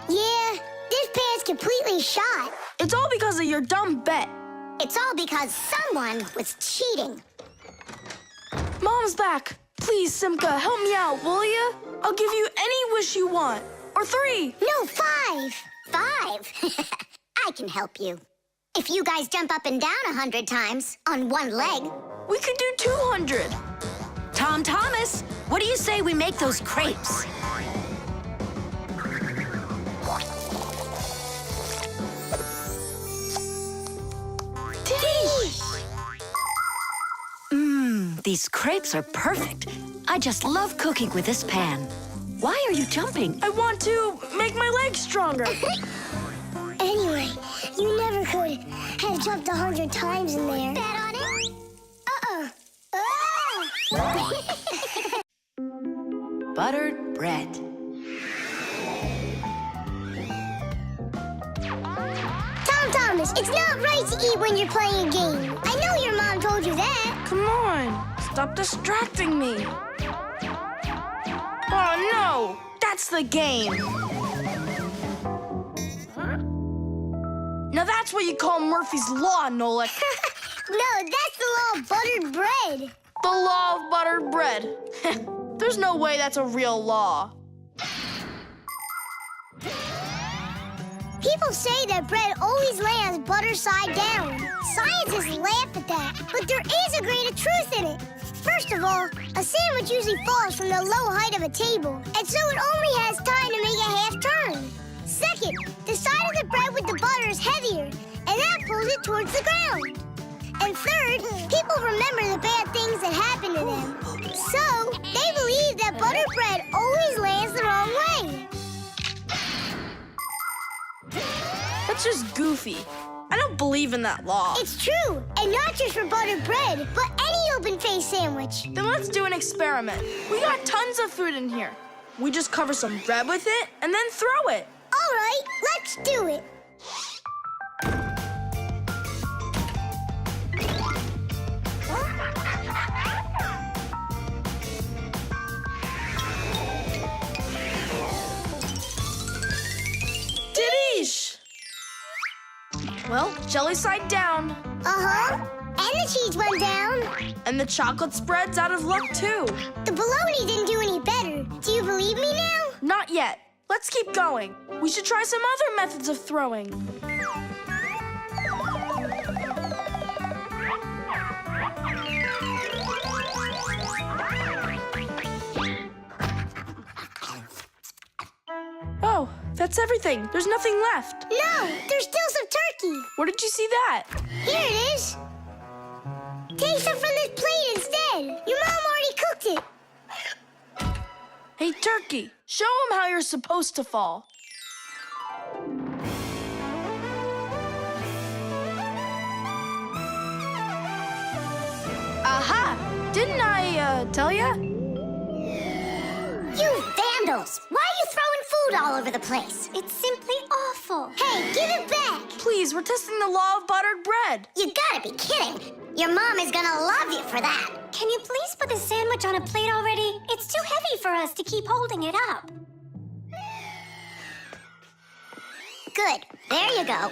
Yeah, this pan's completely shot. It's all because of your dumb bet. It's all because someone was cheating. Mom's back. Please, Simka, help me out, will ya? I'll give you any wish you want. Or 3. No, 5. 5? I can help you. If you guys jump up and down 100 times on one leg, we could do 200. Tom Thomas, what do you say we make those crepes? These crepes are perfect. I just love cooking with this pan. Why are you jumping? I want to make my legs stronger. Anyway, you never could have jumped 100 times in there. bet on it? Buttered bread. Tom Thomas, it's not right to eat when you're playing a game. I know your mom told you that. Come on, stop distracting me. Oh no, that's the game. Now that's what you call Murphy's Law, Nolik. No, that's the law of buttered bread. The law of buttered bread. There's no way that's a real law. People say that bread always lands butter side down. Scientists laugh at that, but there is a grain of truth in it. First of all, a sandwich usually falls from the low height of a table, and so it only has time to make a half turn. Second, the side of the bread with the butter is heavier, and that pulls it towards the ground. And third, people remember the bad things that happen to them. So, they believe that buttered bread always lands the wrong way. That's just goofy. I don't believe in that law. It's true, and not just for buttered bread, but any open-faced sandwich. Then let's do an experiment. We got tons of food in here. We just cover some bread with it and then throw it. All right, let's do it. Didish! Well, jelly side down. Uh-huh. And the cheese went down. And the chocolate spread's out of luck, too. The bologna didn't do any better. Do you believe me now? Not yet. Let's keep going. We should try some other methods of throwing. Oh, that's everything. There's nothing left. No, there's still some turkey. Where did you see that? Here it is. Take some from this plate instead. Your mom already cooked it. Hey, turkey, show them how you're supposed to fall. Aha! Didn't I, tell ya? You vandals! Why are you throwing food all over the place? It's simply awful. Hey, give it back. Please, we're testing the law of buttered bread. You gotta be kidding. Your mom is gonna love you for that. Can you please put the sandwich on a plate already? It's too heavy for us to keep holding it up. Good. There you go.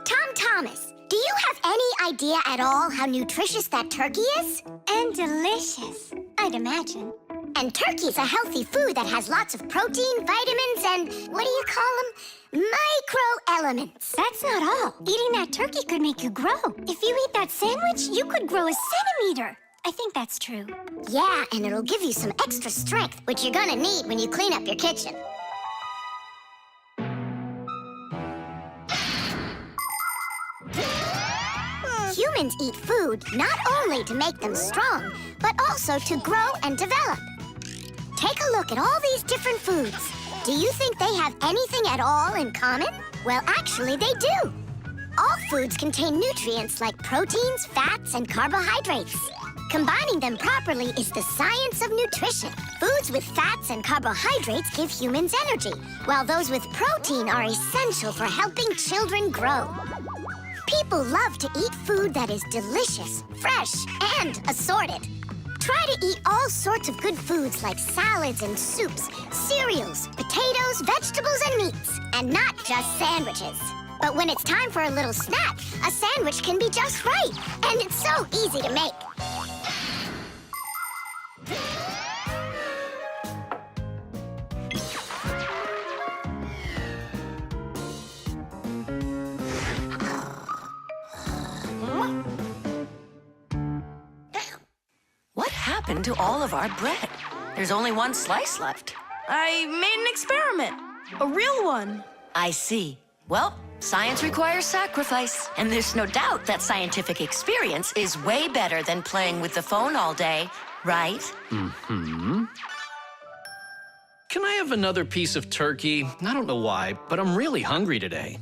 Tom Thomas, do you have any idea at all how nutritious that turkey is? And delicious, I'd imagine. And turkey's a healthy food that has lots of protein, vitamins, and what do you call them? Microelements. That's not all. Eating that turkey could make you grow. If you eat that sandwich, you could grow a centimeter. I think that's true. Yeah, and it'll give you some extra strength, which you're gonna need when you clean up your kitchen. Humans eat food not only to make them strong, but also to grow and develop. Take a look at all these different foods. Do you think they have anything at all in common? Well, actually, they do. All foods contain nutrients like proteins, fats, and carbohydrates. Combining them properly is the science of nutrition. Foods with fats and carbohydrates give humans energy, while those with protein are essential for helping children grow. People love to eat food that is delicious, fresh, and assorted. Try to eat all sorts of good foods like salads and soups, cereals, potatoes, vegetables, and meats, and not just sandwiches. But when it's time for a little snack, a sandwich can be just right, and it's so easy to make. What happened to all of our bread? There's only one slice left. I made an experiment. A real one. I see. Well, science requires sacrifice. And there's no doubt that scientific experience is way better than playing with the phone all day, right? Mm-hmm. Can I have another piece of turkey? I don't know why, but I'm really hungry today.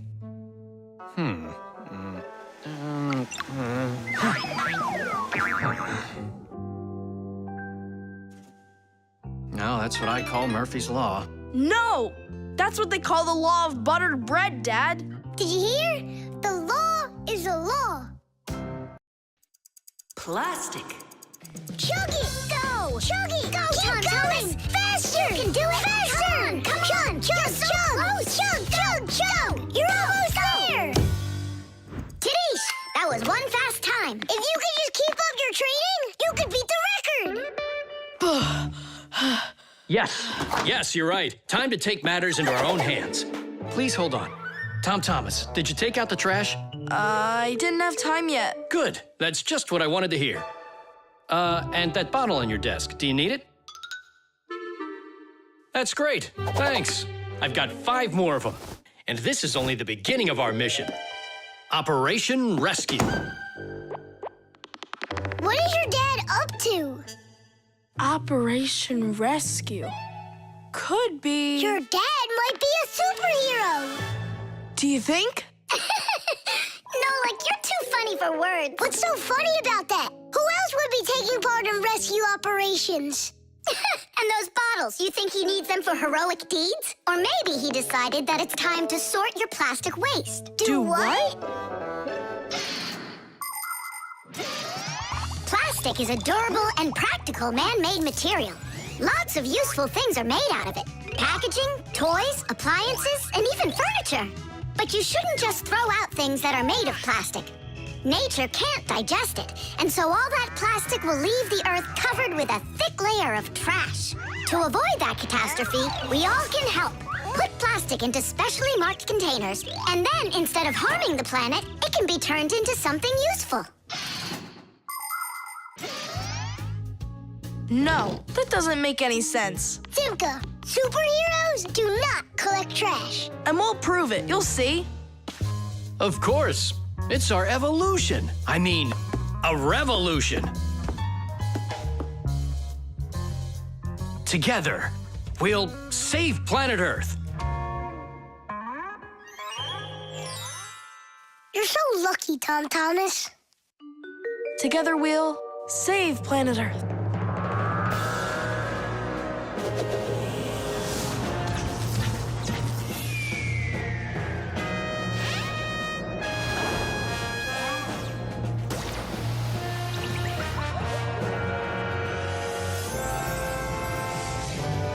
No, that's what I call Murphy's Law. No! That's what they call the law of buttered bread, Dad. Did you hear? The law is a law. Plastic. Chug it! Go! Chug it! Go, Tom Thomas! Faster! You can do it! Faster! Come on! Chug! Chug! Chug! You're almost there! Tidish, that was one fast time. If you could just keep up your training, you could beat the record! Yes, you're right. Time to take matters into our own hands. Please hold on. Tom Thomas, did you take out the trash? I didn't have time yet. Good. That's just what I wanted to hear. And that bottle on your desk, do you need it? That's great. Thanks. I've got 5 more of them. And this is only the beginning of our mission. Operation Rescue. is your dad up to? Operation Rescue. Could be... Your dad might be a superhero. Do you think? Nolik, you're too funny for words. What's so funny about that? Who else would be taking part in rescue operations? And those bottles, you think he needs them for heroic deeds? Or maybe he decided that it's time to sort your plastic waste. Do what? Plastic is a durable and practical man-made material. Lots of useful things are made out of it. Packaging, toys, appliances, and even furniture. But you shouldn't just throw out things that are made of plastic. Nature can't digest it, and so all that plastic will leave the earth covered with a thick layer of trash. To avoid that catastrophe, we all can help. Put plastic into specially marked containers, and then instead of harming the planet, it can be turned into something useful. No, that doesn't make any sense. Simka, superheroes do not collect trash. And we'll prove it. You'll see. Of course. It's our evolution. I mean, a revolution. Together, we'll save planet Earth. You're so lucky, Tom Thomas. Together we'll save planet Earth.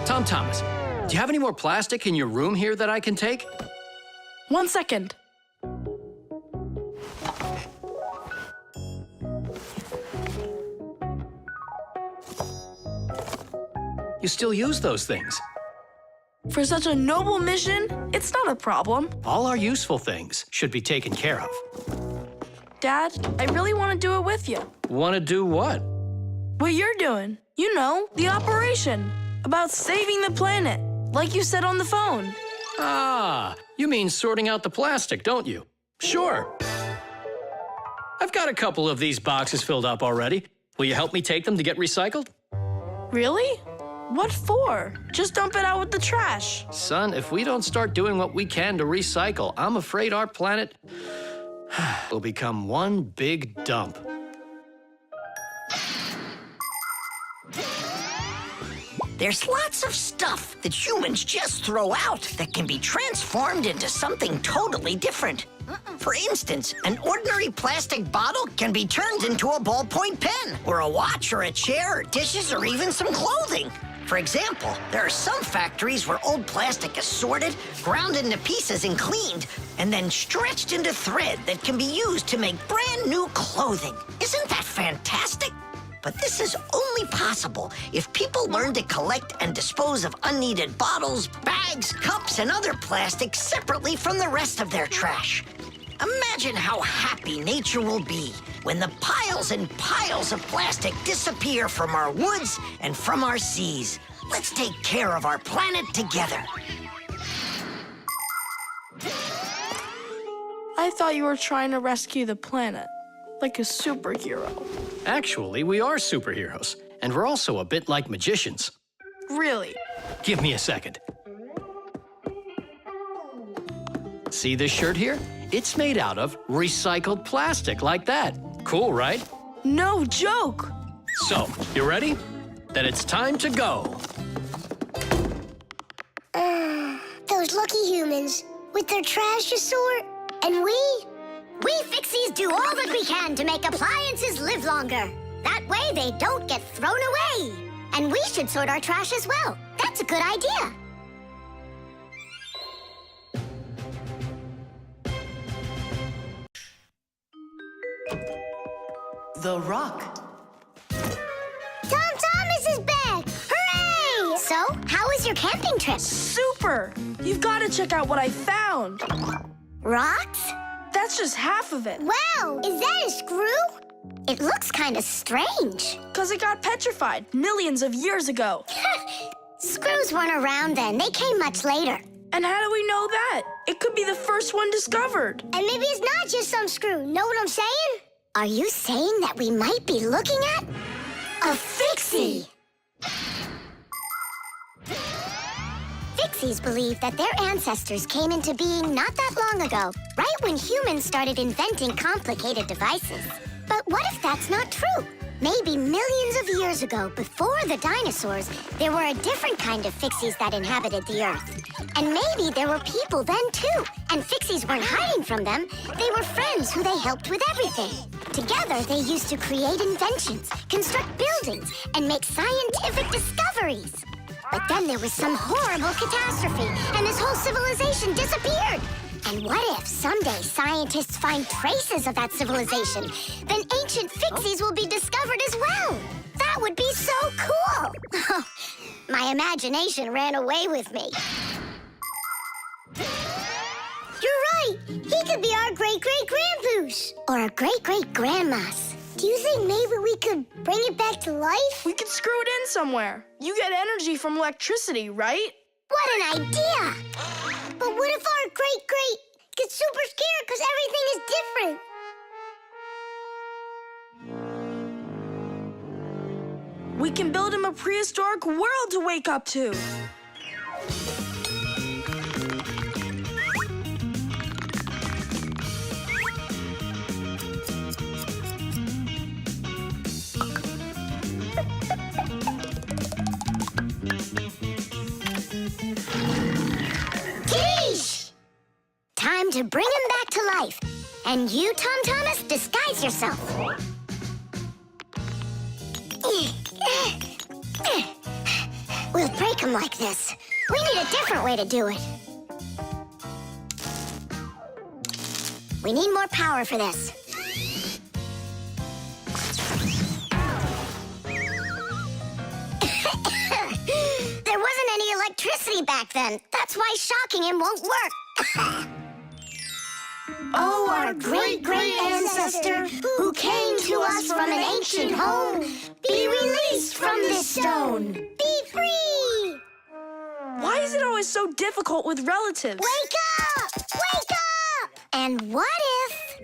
Tom Thomas, do you have any more plastic in your room here that I can take? 1 second. You still use those things. For such a noble mission, it's not a problem. All our useful things should be taken care of. Dad, I really want to do it with you. Want to do what? What you're doing. You know, the operation. About saving the planet, like you said on the phone. Ah, you mean sorting out the plastic, don't you? Sure. I've got a couple of these boxes filled up already. Will you help me take them to get recycled? Really? What for? Just dump it out with the trash. Son, if we don't start doing what we can to recycle, I'm afraid our planet will become one big dump. There's lots of stuff that humans just throw out that can be transformed into something totally different. For instance, an ordinary plastic bottle can be turned into a ballpoint pen, or a watch, or a chair, or dishes, or even some clothing. For example, there are some factories where old plastic is sorted, ground into pieces and cleaned, and then stretched into thread that can be used to make brand new clothing. Isn't that fantastic? But this is only possible if people learn to collect and dispose of unneeded bottles, bags, cups, and other plastic separately from the rest of their trash. Imagine how happy nature will be when the piles and piles of plastic disappear from our woods and from our seas. Let's take care of our planet together. I thought you were trying to rescue the planet, like a superhero. Actually, we are superheroes, and we're also a bit like magicians. Really? Give me a second. See this shirt here? It's made out of recycled plastic like that. Cool, right? No joke! So, you ready? Then it's time to go. Those lucky humans, with their trash to sort, and we Fixies do all that we can to make appliances live longer. That way they don't get thrown away. And we should sort our trash as well. That's a good idea. The Rock. Tom Thomas is back! Hooray! So, how was your camping trip? Super! You've got to check out what I found. Rocks? That's just half of it. Wow, is that a screw? It looks kind of strange. Because it got petrified millions of years ago. Screws weren't around then. They came much later. And how do we know that? It could be the first one discovered. And maybe it's not just some screw. Know what I'm saying? Are you saying that we might be looking at a Fixie? Fixies believe that their ancestors came into being not that long ago, right when humans started inventing complicated devices. But what if that's not true? Maybe millions of years ago, before the dinosaurs, there were a different kind of Fixies that inhabited the Earth. And maybe there were people then, too. And Fixies weren't hiding from them. They were friends who they helped with everything. Together, they used to create inventions, construct buildings, and make scientific discoveries. But then there was some horrible catastrophe, and this whole civilization disappeared. And what if someday scientists find traces of that civilization? Then ancient Fixies will be discovered as well. That would be so cool. My imagination ran away with me. You're right. He could be our great-great-grandpoos. Or a great-great-grandmas. Do you think maybe we could bring it back to life? We could screw it in somewhere. You get energy from electricity, right? What an idea! But what if our great-great gets super scared because everything is different? We can build him a prehistoric world to wake up to. Time to bring him back to life. And you, Tom Thomas, disguise yourself. We'll break him like this. We need a different way to do it. We need more power for this. There wasn't any electricity back then. That's why shocking him won't work. Oh, our great-great ancestor, who came to us from an ancient home, be released from this stone. Be free! Why is it always so difficult with relatives? Wake up! Wake up! And what if...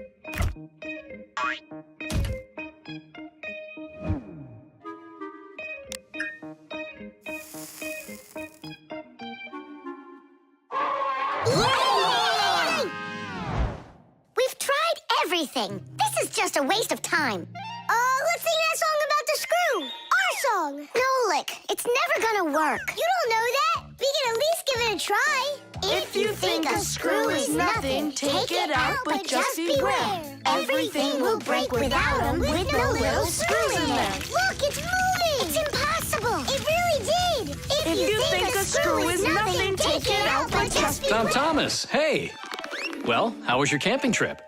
We've tried everything. This is just a waste of time. Let's sing that song about the screw. Our song. Nolik, it's never gonna work. You don't know that. We can at least give it a try. If you think a screw is nothing, take it out, but just beware. Everything will break without him with no little screws in there. Look, it's moving. It's impossible. It really did. If you think a screw is nothing, take it out, but just beware. Tom Thomas, hey. Well, how was your camping trip?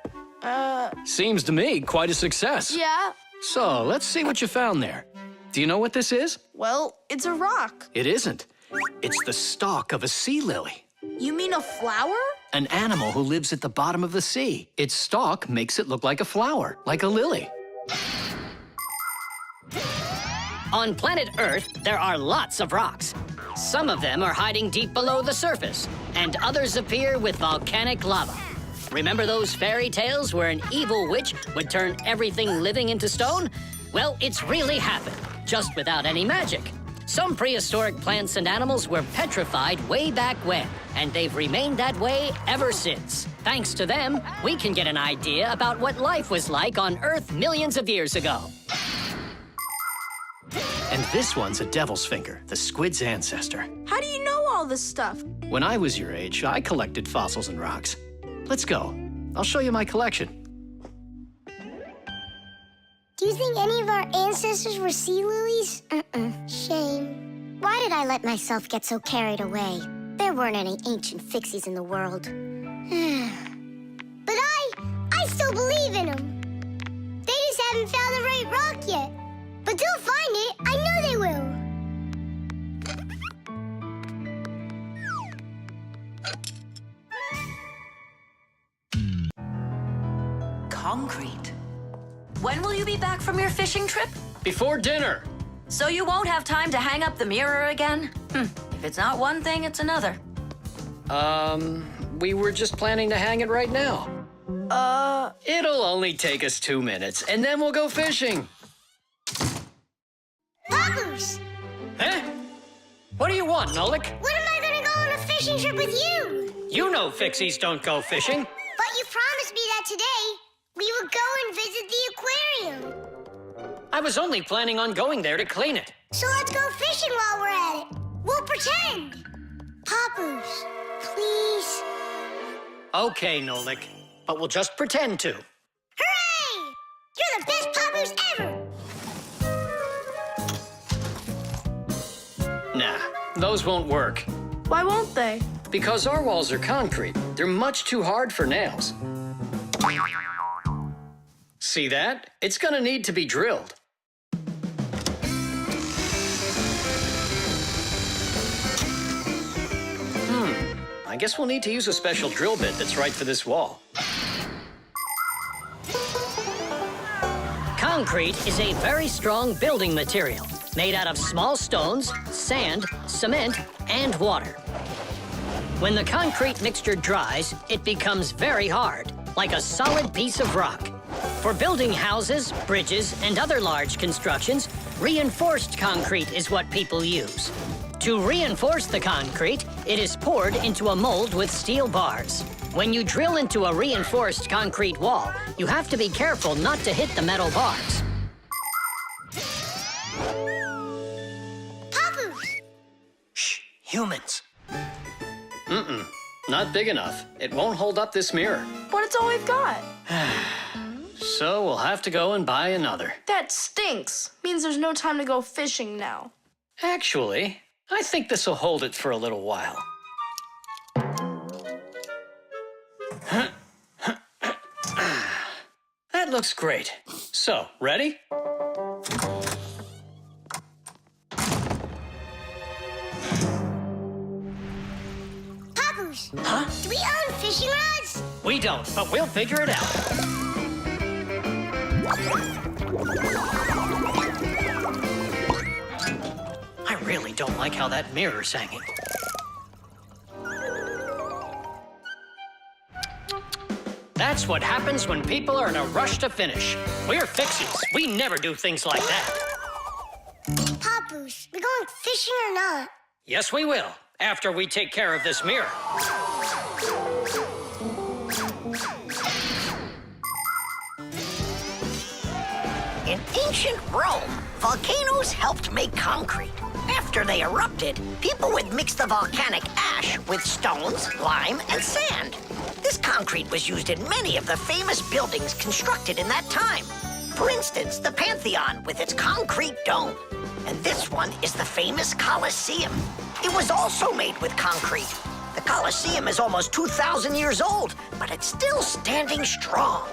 Seems to me quite a success. Yeah. So, let's see what you found there. Do you know what this is? Well, it's a rock. It isn't. It's the stalk of a sea lily. You mean a flower? An animal who lives at the bottom of the sea. Its stalk makes it look like a flower, like a lily. On planet Earth, there are lots of rocks. Some of them are hiding deep below the surface, and others appear with volcanic lava. Remember those fairy tales where an evil witch would turn everything living into stone? Well, it's really happened, just without any magic. Some prehistoric plants and animals were petrified way back when, and they've remained that way ever since. Thanks to them, we can get an idea about what life was like on Earth millions of years ago. And this one's a devil's finger, the squid's ancestor. How do you know all this stuff? When I was your age, I collected fossils and rocks. Let's go. I'll show you my collection. Do you think any of our ancestors were sea lilies? Shame. Why did I let myself get so carried away? There weren't any ancient Fixies in the world. But I still believe in them. They just haven't found the right rock yet. But they'll find it. I know they will. Concrete. When will you be back from your fishing trip? Before dinner. So you won't have time to hang up the mirror again? If it's not one thing, it's another. We were just planning to hang it right now. It'll only take us 2 minutes, and then we'll go fishing. Papoose! Huh? What do you want, Nolik? When am I gonna go on a fishing trip with you? You know Fixies don't go fishing. But you promised me that today we would go and visit the aquarium. I was only planning on going there to clean it. So let's go fishing while we're at it. We'll pretend. Papoose, please. Okay, Nolik, but we'll just pretend to. Hooray! You're the best Papoose ever! Nah, those won't work. Why won't they? Because our walls are concrete. They're much too hard for nails. See that? It's gonna need to be drilled. I guess we'll need to use a special drill bit that's right for this wall. Concrete is a very strong building material made out of small stones, sand, cement, and water. When the concrete mixture dries, it becomes very hard, like a solid piece of rock. For building houses, bridges, and other large constructions, reinforced concrete is what people use. To reinforce the concrete, it is poured into a mold with steel bars. When you drill into a reinforced concrete wall, you have to be careful not to hit the metal bars. Papoose! Shh, humans. Not big enough. It won't hold up this mirror. But it's all we've got. So we'll have to go and buy another. That stinks. Means there's no time to go fishing now. Actually, I think this will hold it for a little while. That looks great. So, ready? Papoose! Huh? Do we own fishing rods? We don't, but we'll figure it out. I really don't like how that mirror's hanging. That's what happens when people are in a rush to finish. We're Fixies. We never do things like that. Papoose, we going fishing or not? Yes, we will, after we take care of this mirror. In ancient Rome, volcanoes helped make concrete. After they erupted, people would mix the volcanic ash with stones, lime, and sand. This concrete was used in many of the famous buildings constructed in that time. For instance, the Pantheon with its concrete dome. And this one is the famous Colosseum. It was also made with concrete. The Colosseum is almost 2,000 years old, but it's still standing strong.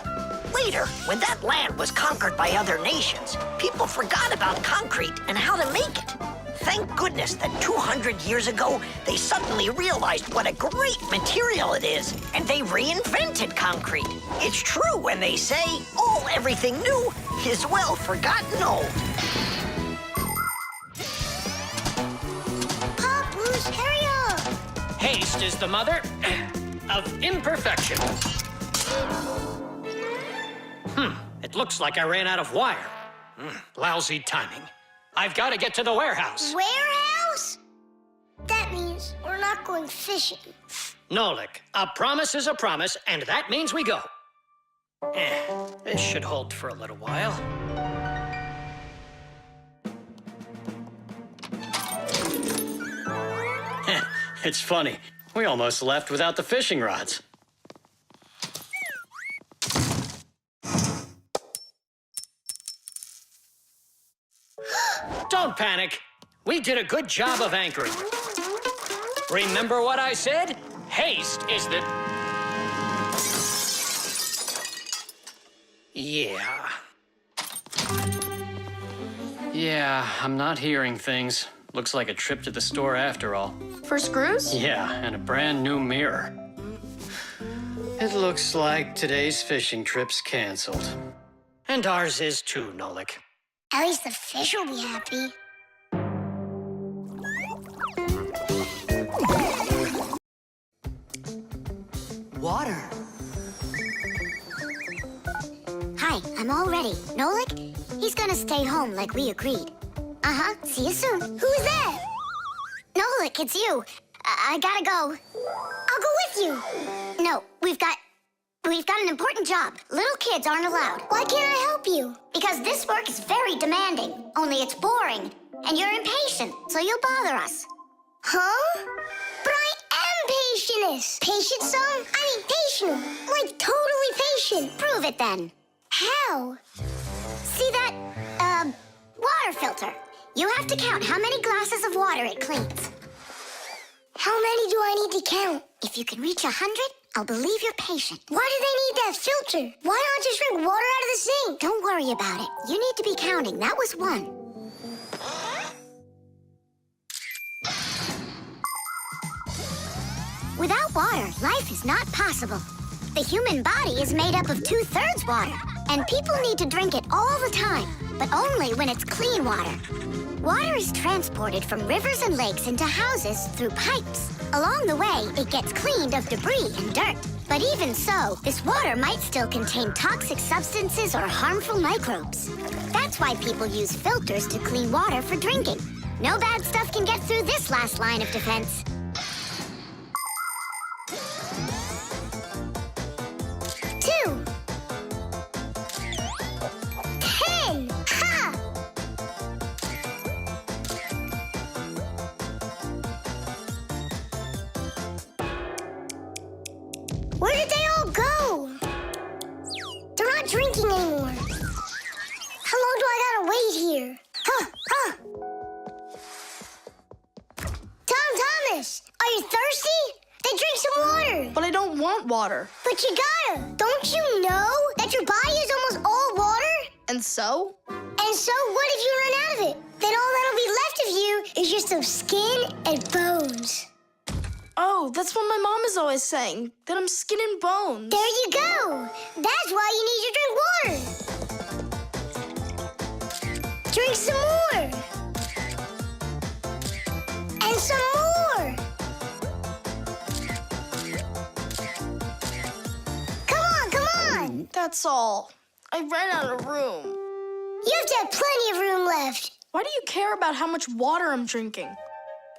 Later, when that land was conquered by other nations, people forgot about concrete and how to make it. Thank goodness that 200 years ago, they suddenly realized what a great material it is, and they reinvented concrete. It's true when they say, oh, everything new is well forgotten old. Papoose, hurry up! Haste is the mother of imperfection. It looks like I ran out of wire. Lousy timing. I've got to get to the warehouse. Warehouse? That means we're not going fishing. Nolik, a promise is a promise, and that means we go. This should hold for a little while. It's funny. We almost left without the fishing rods. Don't panic. We did a good job of anchoring. Remember what I said? Haste is the... Yeah. Yeah, I'm not hearing things. Looks like a trip to the store after all. For screws? Yeah, and a brand new mirror. It looks like today's fishing trip's canceled. And ours is too, Nolik. At least the fish will be happy. Water. Hi, I'm all ready. Nolik, he's gonna stay home like we agreed. Uh-huh, see you soon. Who's that? Nolik, it's you. I gotta go. I'll go with you. No, we've got an important job. Little kids aren't allowed. Why can't I help you? Because this work is very demanding, only it's boring. And you're impatient, so you'll bother us. Huh? But I am patientest. Patient some? I mean patient. Like totally patient. Prove it then. How? See that, water filter? You have to count how many glasses of water it cleans. How many do I need to count? If you can reach 100, I'll believe you're patient. Why do they need that filter? Why not just drink water out of the sink? Don't worry about it. You need to be counting. That was 1. Without water, life is not possible. The human body is made up of 2/3 water, and people need to drink it all the time, but only when it's clean water. Water is transported from rivers and lakes into houses through pipes. Along the way, it gets cleaned of debris and dirt. But even so, this water might still contain toxic substances or harmful microbes. That's why people use filters to clean water for drinking. No bad stuff can get through this last line of defense. 2. 10. Ha! Where did they all go? They're not drinking anymore. How long do I gotta wait here? Thomas, are you thirsty? Then drink some water. But I don't want water. But you gotta. Don't you know that your body is almost all water? And so? And so what if you run out of it? Then all that'll be left of you is just some skin and bones. Oh, that's what my mom is always saying, that I'm skin and bones. There you go. That's why you need to drink water. Drink some more. And some more. Come on. That's all. I ran out of room. You have to have plenty of room left. Why do you care about how much water I'm drinking?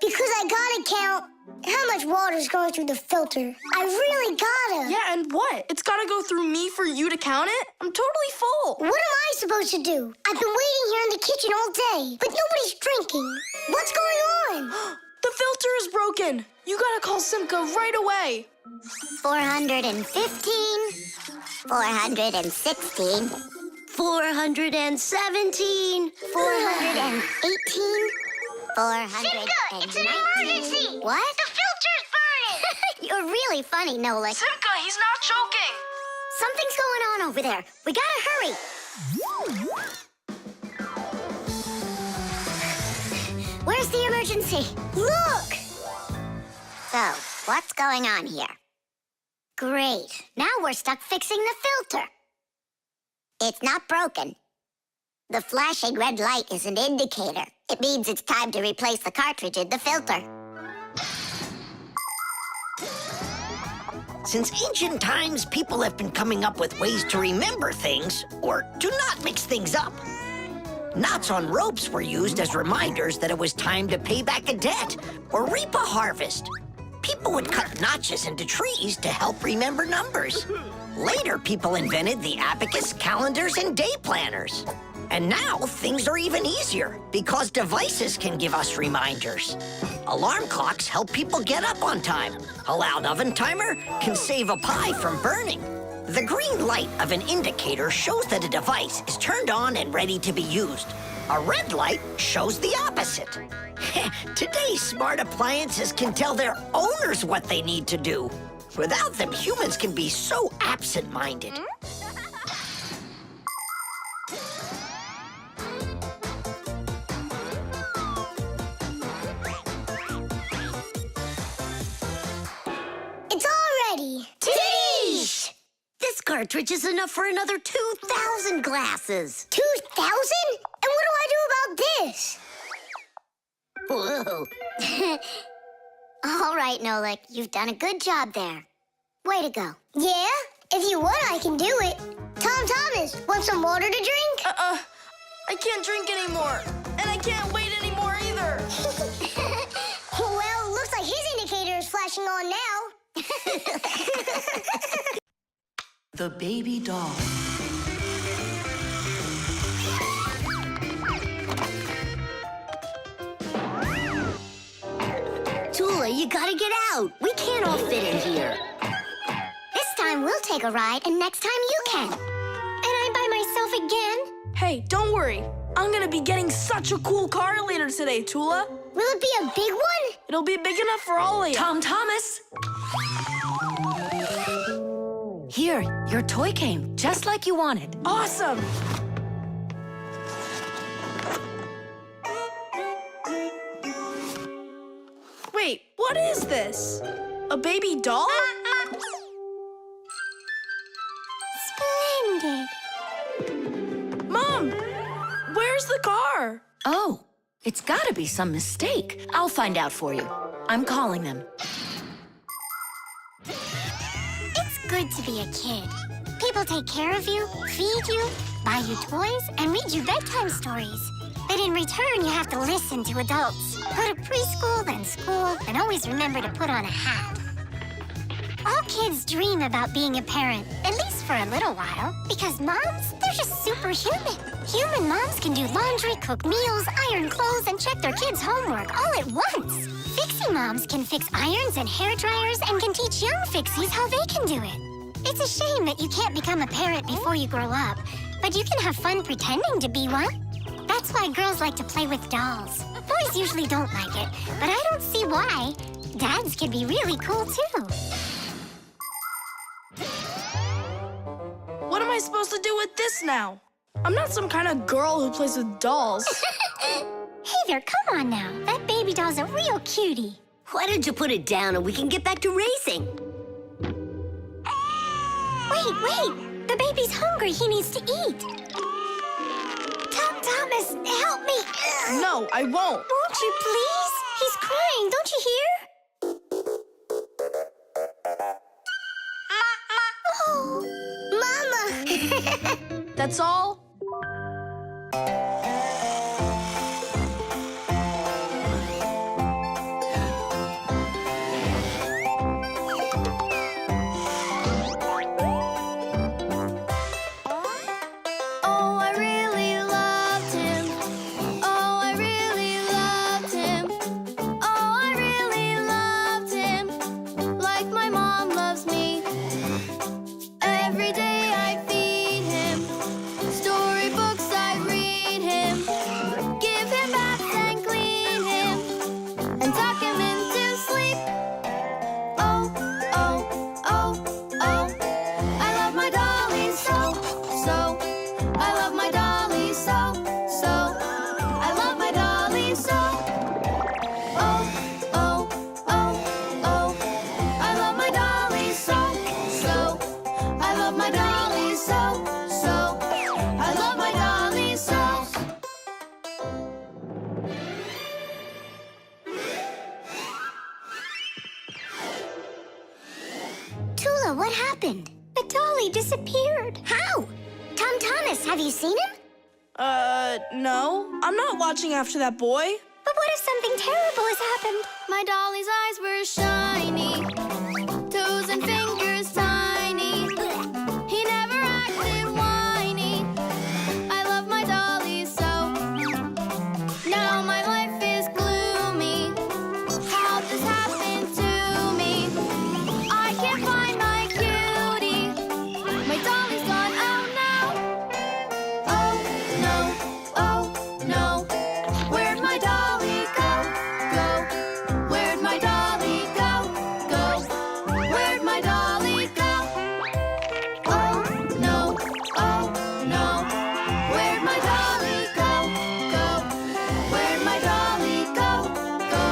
Because I gotta count how much water's going through the filter. I really gotta. Yeah, and what? It's gotta go through me for you to count it? I'm totally full. What am I supposed to do? I've been waiting here in the kitchen all day, but nobody's drinking. What's going on? The filter is broken. You gotta call Simka right away. 415, 416, 417, 418, 419. Simka, it's an emergency! What? The filter's burning! You're really funny, Nolik. Simka, he's not choking. Something's going on over there. We gotta hurry. Where's the emergency? Look! So, what's going on here? Great. Now we're stuck fixing the filter. It's not broken. The flashing red light is an indicator. It means it's time to replace the cartridge in the filter. Since ancient times, people have been coming up with ways to remember things or to not mix things up. Knots on ropes were used as reminders that it was time to pay back a debt or reap a harvest. People would cut notches into trees to help remember numbers. Later, people invented the abacus, calendars, and day planners. And now, things are even easier because devices can give us reminders. Alarm clocks help people get up on time. A loud oven timer can save a pie from burning. The green light of an indicator shows that a device is turned on and ready to be used. A red light shows the opposite. Today's smart appliances can tell their owners what they need to do. Without them, humans can be so absent-minded. It's all ready. Titties! This cartridge is enough for another 2,000 glasses. 2,000? And what do I do about this? Whoa. All right, Nolik, you've done a good job there. Way to go. Yeah? If you want, I can do it. Thomas, Thomas, want some water to drink? I can't drink anymore. And I can't wait anymore either. Well, looks like his indicator is flashing on now. The baby doll. Tula, you gotta get out. We can't all fit in here. This time we'll take a ride, and next time you can. And I'm by myself again? Hey, don't worry. I'm gonna be getting such a cool car later today, Tula. Will it be a big one? It'll be big enough for all of you. Tom Thomas! Here, your toy came, just like you wanted. Awesome! Wait, what is this? A baby doll? Splendid. Mom, where's the car? Oh, it's gotta be some mistake. I'll find out for you. I'm calling them. It's good to be a kid. People take care of you, feed you, buy you toys, and read you bedtime stories. But in return, you have to listen to adults. Go to preschool, then school, and always remember to put on a hat. All kids dream about being a parent, at least for a little while, because moms, they're just superhuman. Human moms can do laundry, cook meals, iron clothes, and check their kids' homework all at once. Fixie moms can fix irons and hair dryers and can teach young Fixies how they can do it. It's a shame that you can't become a parent before you grow up, but you can have fun pretending to be one. That's why girls like to play with dolls. Boys usually don't like it, but I don't see why. Dads can be really cool, too. What am I supposed to do with this now? I'm not some kind of girl who plays with dolls. Hey there, come on now. That baby doll's a real cutie. Why don't you put it down and we can get back to racing? Wait. The baby's hungry. He needs to eat. Thomas, help me. No, I won't. Won't you please? He's crying. Don't you hear? Oh. Mama! That's all? What happened? The dolly disappeared. How? Tom Thomas, have you seen him? No. I'm not watching after that boy. But what if something terrible has happened? My dolly's eyes were shiny, toes and fingers tiny. He never acted whiny. I love my dolly so. Now my life is gloomy. How this happened to me? I can't find my cutie. My dolly's gone, oh no. Oh no, oh no. Where'd my dolly go? Go. Where'd my dolly go? Go. Where'd my dolly go? Oh no, oh no. Where'd my dolly go? Go. Where'd my dolly go? Go.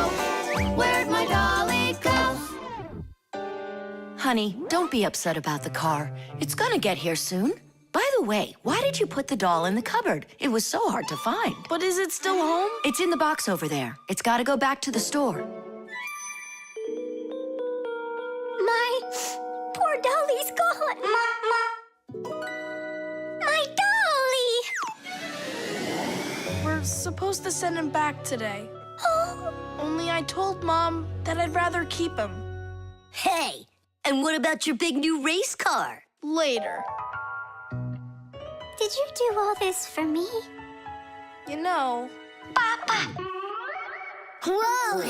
Where'd my dolly go? Honey, don't be upset about the car. It's gonna get here soon. By the way, why did you put the doll in the cupboard? It was so hard to find. But is it still home? It's in the box over there. It's gotta go back to the store. My poor dolly's gone. My was supposed to send him back today. Only I told Mom that I'd rather keep him. Hey, and what about your big new race car? Later. Did you do all this for me? You know... Whoa!